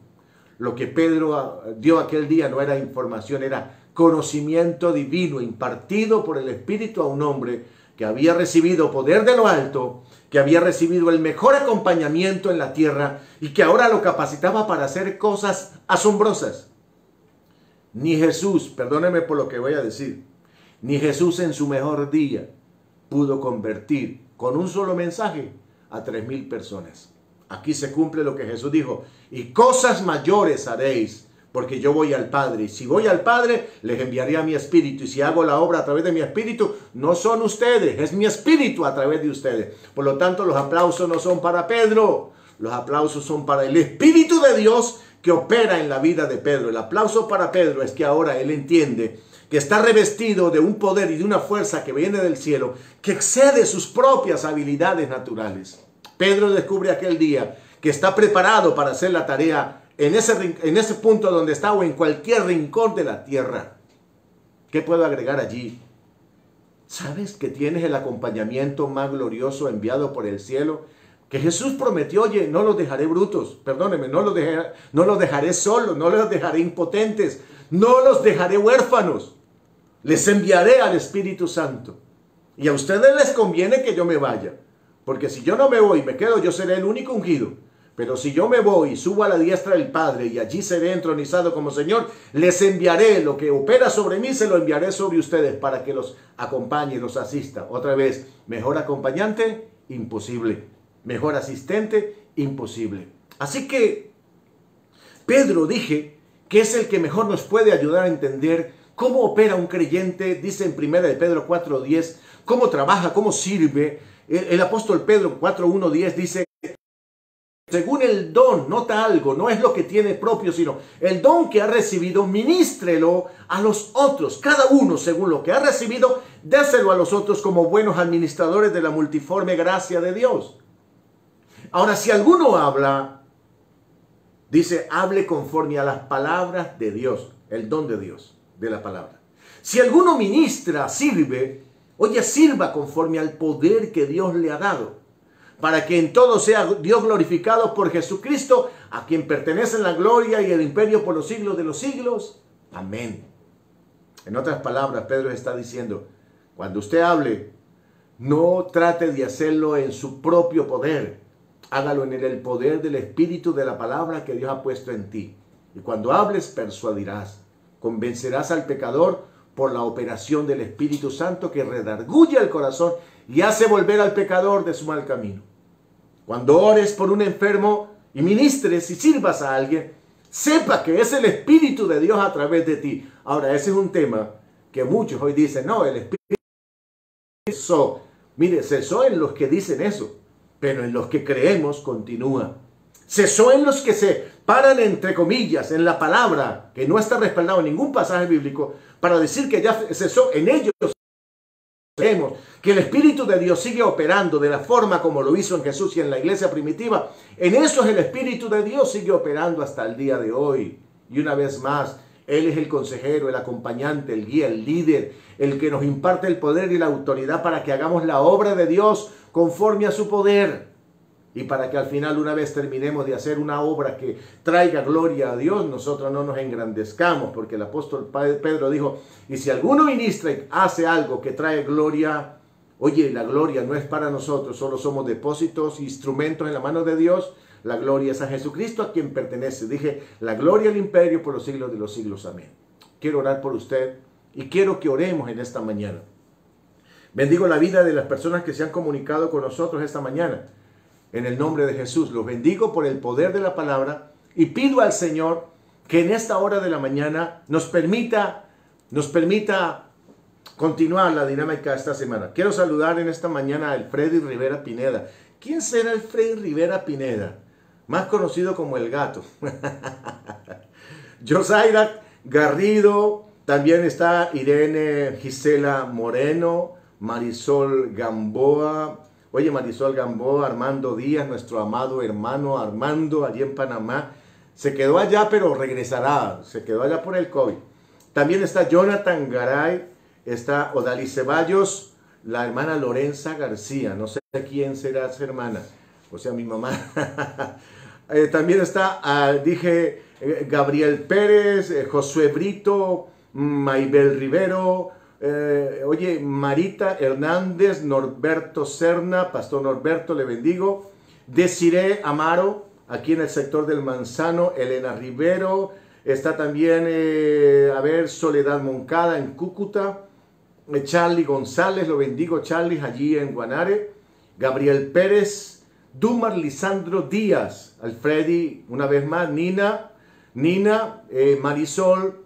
Lo que Pedro dio aquel día no era información, era conocimiento divino impartido por el Espíritu a un hombre que había recibido poder de lo alto, que había recibido el mejor acompañamiento en la tierra y que ahora lo capacitaba para hacer cosas asombrosas. Ni Jesús, perdóneme por lo que voy a decir, ni Jesús en su mejor día pudo convertir con un solo mensaje a 3,000 personas. Aquí se cumple lo que Jesús dijo: y cosas mayores haréis, porque yo voy al Padre. Y si voy al Padre, les enviaré a mi Espíritu. Y si hago la obra a través de mi Espíritu, no son ustedes, es mi Espíritu a través de ustedes. Por lo tanto, los aplausos no son para Pedro, los aplausos son para el Espíritu de Dios que opera en la vida de Pedro. El aplauso para Pedro es que ahora él entiende que está revestido de un poder y de una fuerza que viene del cielo, que excede sus propias habilidades naturales. Pedro descubre aquel día que está preparado para hacer la tarea en ese punto donde está o en cualquier rincón de la tierra. ¿Qué puedo agregar allí? ¿Sabes que tienes el acompañamiento más glorioso enviado por el cielo? Que Jesús prometió: oye, no los dejaré brutos, perdóneme, no los dejaré solos, no los dejaré impotentes, no los dejaré huérfanos. Les enviaré al Espíritu Santo. Y a ustedes les conviene que yo me vaya, porque si yo no me voy, me quedo, yo seré el único ungido. Pero si yo me voy y subo a la diestra del Padre y allí seré entronizado como Señor, les enviaré lo que opera sobre mí, se lo enviaré sobre ustedes para que los acompañe, los asista. Otra vez, mejor acompañante, imposible. Mejor asistente, imposible. Así que Pedro, dije, que es el que mejor nos puede ayudar a entender cómo opera un creyente, dice en 1 de Pedro 4:10, cómo trabaja, cómo sirve. El apóstol Pedro 4:1-10 dice: según el don, nota algo, no es lo que tiene propio, sino el don que ha recibido, ministrelo a los otros. Cada uno, según lo que ha recibido, déselo a los otros como buenos administradores de la multiforme gracia de Dios. Ahora, si alguno habla, dice, hable conforme a las palabras de Dios, el don de Dios, de la palabra. Si alguno ministra, sirve, oye, sirva conforme al poder que Dios le ha dado, para que en todo sea Dios glorificado por Jesucristo, a quien pertenecen la gloria y el imperio por los siglos de los siglos. Amén. En otras palabras, Pedro está diciendo, cuando usted hable, no trate de hacerlo en su propio poder. Hágalo en el poder del Espíritu de la palabra que Dios ha puesto en ti. Y cuando hables, persuadirás, convencerás al pecador por la operación del Espíritu Santo que redarguye el corazón y hace volver al pecador de su mal camino. Cuando ores por un enfermo y ministres y sirvas a alguien, sepa que es el Espíritu de Dios a través de ti. Ahora, ese es un tema que muchos hoy dicen, no, el Espíritu cesó. Mire, cesó en los que dicen eso, pero en los que creemos continúa. Cesó en los que se paran entre comillas en la palabra, que no está respaldado en ningún pasaje bíblico, para decir que ya cesó. En ellos creemos que el Espíritu de Dios sigue operando de la forma como lo hizo en Jesús y en la iglesia primitiva. En eso el Espíritu de Dios sigue operando hasta el día de hoy. Y una vez más, Él es el consejero, el acompañante, el guía, el líder, el que nos imparte el poder y la autoridad para que hagamos la obra de Dios conforme a su poder. Y para que al final, una vez terminemos de hacer una obra que traiga gloria a Dios, nosotros no nos engrandezcamos, porque el apóstol Pedro dijo, y si alguno ministra y hace algo que trae gloria, oye, la gloria no es para nosotros, solo somos depósitos, instrumentos en la mano de Dios. La gloria es a Jesucristo, a quien pertenece. Dije, la gloria al imperio por los siglos de los siglos. Amén. Quiero orar por usted y quiero que oremos en esta mañana. Bendigo la vida de las personas que se han comunicado con nosotros esta mañana. En el nombre de Jesús, los bendigo por el poder de la palabra y pido al Señor que en esta hora de la mañana nos permita continuar la dinámica de esta semana. Quiero saludar en esta mañana a Alfredi Rivera Pineda. ¿Quién será Alfredi Rivera Pineda? Más conocido como El Gato. Josaira Garrido, también está Irene Gisela Moreno, Marisol Gamboa. Oye, Marisol Gamboa, Armando Díaz, nuestro amado hermano Armando, allí en Panamá. Se quedó allá, pero regresará. Se quedó allá por el COVID. También está Jonathan Garay, está Odalis Ceballos, la hermana Lorenza García. No sé quién será esa hermana. O sea, mi mamá. También está, Gabriel Pérez, Josué Brito, Maybel Rivero, Oye, Marita Hernández, Norberto Serna, Pastor Norberto, le bendigo. Desiree Amaro, aquí en el sector del Manzano. Elena Rivero, está también, Soledad Moncada en Cúcuta. Charlie González, lo bendigo Charlie, allí en Guanare. Gabriel Pérez, Dumar Lisandro Díaz, Alfredi, una vez más, Nina, Marisol,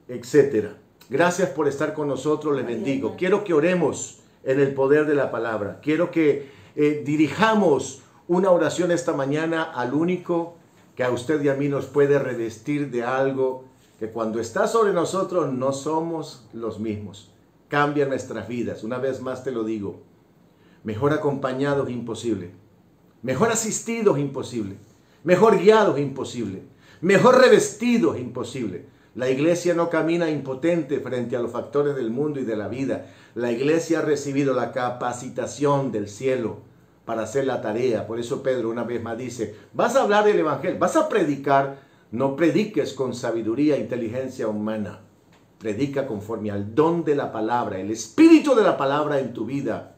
etcétera. Gracias por estar con nosotros, les bendigo. Quiero que oremos en el poder de la palabra. Quiero que dirijamos una oración esta mañana al único que a usted y a mí nos puede revestir de algo que cuando está sobre nosotros no somos los mismos. Cambia nuestras vidas. Una vez más te lo digo. Mejor acompañados imposible. Mejor asistidos imposible. Mejor guiados imposible. Mejor revestidos imposible. La iglesia no camina impotente frente a los factores del mundo y de la vida. La iglesia ha recibido la capacitación del cielo para hacer la tarea. Por eso Pedro una vez más dice, vas a hablar del evangelio, vas a predicar, no prediques con sabiduría e inteligencia humana. Predica conforme al don de la palabra, el espíritu de la palabra en tu vida.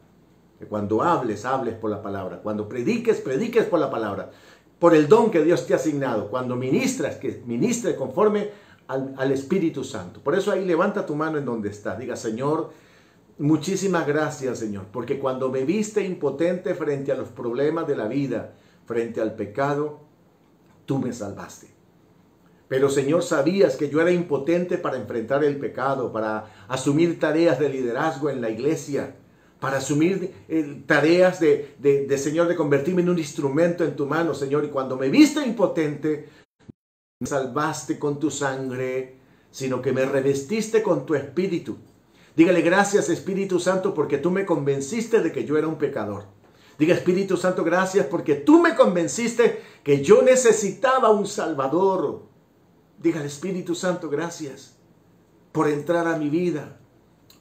Que cuando hables, hables por la palabra. Cuando prediques, prediques por la palabra. Por el don que Dios te ha asignado. Cuando ministras, que ministres conforme al Espíritu Santo. Por eso ahí levanta tu mano en donde estás. Diga, Señor, muchísimas gracias, Señor. Porque cuando me viste impotente frente a los problemas de la vida, frente al pecado, tú me salvaste. Pero, Señor, sabías que yo era impotente para enfrentar el pecado, para asumir tareas de liderazgo en la iglesia, para asumir tareas Señor, de convertirme en un instrumento en tu mano, Señor. Y cuando me viste impotente, me salvaste con tu sangre, sino que me revestiste con tu espíritu. Dígale, gracias, Espíritu Santo, porque tú me convenciste de que yo era un pecador. Diga, Espíritu Santo, gracias porque tú me convenciste que yo necesitaba un Salvador. Dígale, Espíritu Santo, gracias por entrar a mi vida,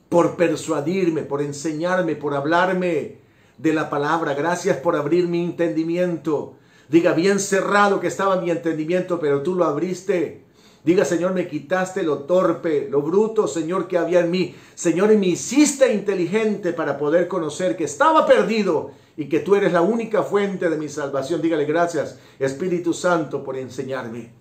por persuadirme, por enseñarme, por hablarme de la palabra. Gracias por abrir mi entendimiento. Diga, bien cerrado que estaba mi entendimiento, pero tú lo abriste. Diga, Señor, me quitaste lo torpe, lo bruto, Señor, que había en mí. Señor, y me hiciste inteligente para poder conocer que estaba perdido y que tú eres la única fuente de mi salvación. Dígale, gracias, Espíritu Santo, por enseñarme.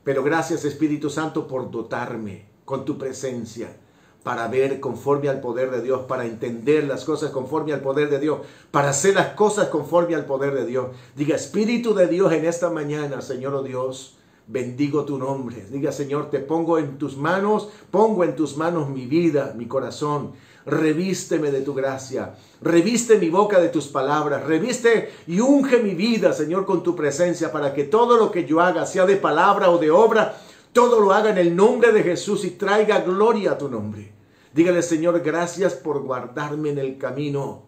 Pero gracias, Espíritu Santo, por dotarme con tu presencia para ver conforme al poder de Dios, para entender las cosas conforme al poder de Dios, para hacer las cosas conforme al poder de Dios. Diga, Espíritu de Dios, en esta mañana, Señor, oh Dios, bendigo tu nombre. Diga, Señor, te pongo en tus manos mi vida, mi corazón. Revísteme de tu gracia, reviste mi boca de tus palabras, reviste y unge mi vida, Señor, con tu presencia, para que todo lo que yo haga, sea de palabra o de obra, todo lo haga en el nombre de Jesús y traiga gloria a tu nombre. Dígale, Señor, gracias por guardarme en el camino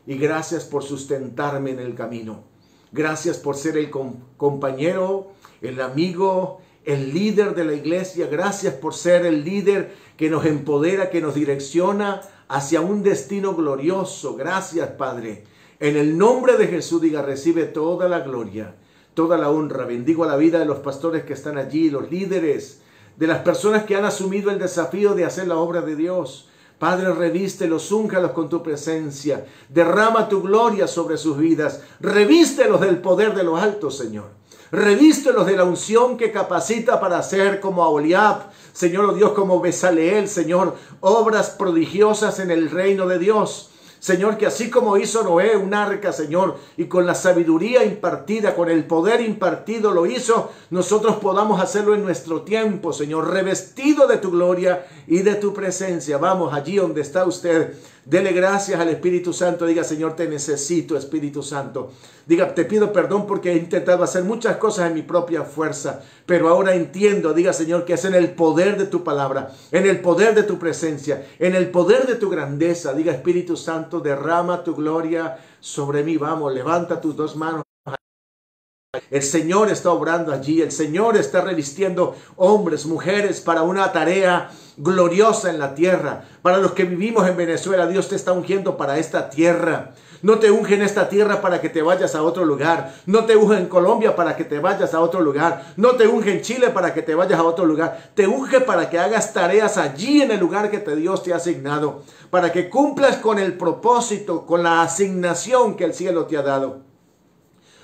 y gracias por sustentarme en el camino. Gracias por ser el compañero, el amigo, el líder de la iglesia. Gracias por ser el líder que nos empodera, que nos direcciona hacia un destino glorioso. Gracias, Padre. En el nombre de Jesús, diga, recibe toda la gloria, toda la honra. Bendigo a la vida de los pastores que están allí, los líderes, de las personas que han asumido el desafío de hacer la obra de Dios. Padre, revístelos, úngalos con tu presencia. Derrama tu gloria sobre sus vidas. Revístelos del poder de lo alto, Señor. Revístelos de la unción que capacita para hacer como Aholiab, Señor, oh Dios, como Besaleel, Señor, obras prodigiosas en el reino de Dios. Señor, que así como hizo Noé un arca, Señor, y con la sabiduría impartida, con el poder impartido lo hizo, nosotros podamos hacerlo en nuestro tiempo, Señor, revestido de tu gloria y de tu presencia. Vamos allí donde está usted. Dele gracias al Espíritu Santo. Diga, Señor, te necesito, Espíritu Santo. Diga, te pido perdón porque he intentado hacer muchas cosas en mi propia fuerza, pero ahora entiendo, diga, Señor, que es en el poder de tu palabra, en el poder de tu presencia, en el poder de tu grandeza. Diga, Espíritu Santo, derrama tu gloria sobre mí. Vamos, levanta tus dos manos El Señor está obrando allí, el Señor está revistiendo hombres, mujeres para una tarea gloriosa en la tierra. Para los que vivimos en Venezuela, Dios te está ungiendo para esta tierra. No te unge en esta tierra para que te vayas a otro lugar. No te unge en Colombia para que te vayas a otro lugar. No te unge en Chile para que te vayas a otro lugar. Te unge para que hagas tareas allí en el lugar que Dios te ha asignado. Para que cumplas con el propósito, con la asignación que el cielo te ha dado.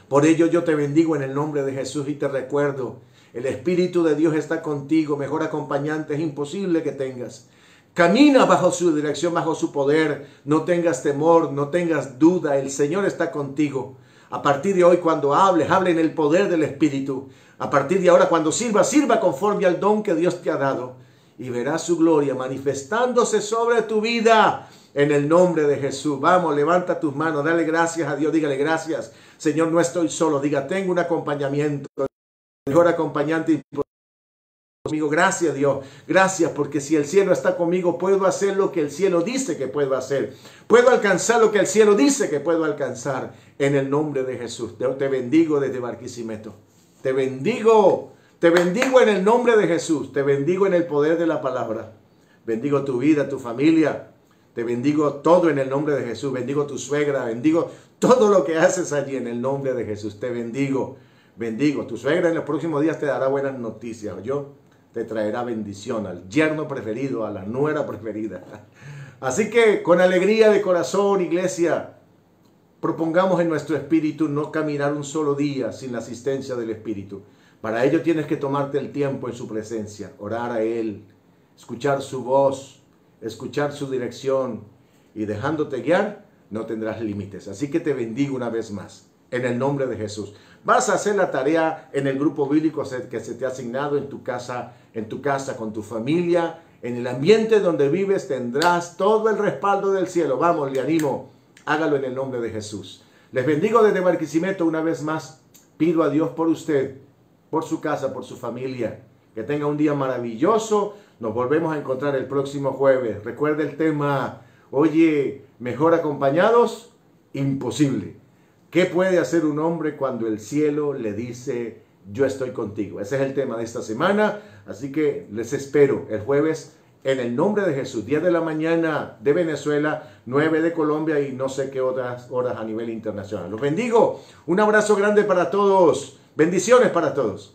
Por ello yo te bendigo en el nombre de Jesús y te recuerdo, el Espíritu de Dios está contigo, mejor acompañante es imposible que tengas. Camina bajo su dirección, bajo su poder, no tengas temor, no tengas duda, el Señor está contigo. A partir de hoy cuando hables, hable en el poder del Espíritu. A partir de ahora cuando sirva, sirva conforme al don que Dios te ha dado. Y verás su gloria manifestándose sobre tu vida. En el nombre de Jesús, vamos, levanta tus manos, dale gracias a Dios, dígale gracias. Señor, no estoy solo, diga, tengo un acompañamiento, mejor acompañante conmigo. Gracias Dios, gracias porque si el cielo está conmigo, puedo hacer lo que el cielo dice que puedo hacer. Puedo alcanzar lo que el cielo dice que puedo alcanzar en el nombre de Jesús. Te bendigo desde Barquisimeto, te bendigo en el nombre de Jesús, te bendigo en el poder de la palabra. Bendigo tu vida, tu familia. Te bendigo todo en el nombre de Jesús. Bendigo tu suegra. Bendigo todo lo que haces allí en el nombre de Jesús. Te bendigo. Bendigo. Tu suegra en los próximos días te dará buenas noticias. Yo te traerá bendición al yerno preferido, a la nuera preferida. Así que con alegría de corazón, iglesia, propongamos en nuestro espíritu no caminar un solo día sin la asistencia del Espíritu. Para ello tienes que tomarte el tiempo en su presencia, orar a Él, escuchar su voz, escuchar su dirección, y dejándote guiar no tendrás límites. Así que te bendigo una vez más en el nombre de Jesús. Vas a hacer la tarea en el grupo bíblico que se te ha asignado en tu casa con tu familia, en el ambiente donde vives. Tendrás todo el respaldo del cielo. Vamos, le animo, hágalo en el nombre de Jesús. Les bendigo desde Barquisimeto una vez más. Pido a Dios por usted, por su casa, por su familia. Que tenga un día maravilloso. Nos volvemos a encontrar el próximo jueves. Recuerda el tema, oye, mejor acompañados, imposible. ¿Qué puede hacer un hombre cuando el cielo le dice, yo estoy contigo? Ese es el tema de esta semana. Así que les espero el jueves en el nombre de Jesús. 10 de la mañana de Venezuela, 9 de Colombia y no sé qué otras horas a nivel internacional. Los bendigo. Un abrazo grande para todos. Bendiciones para todos.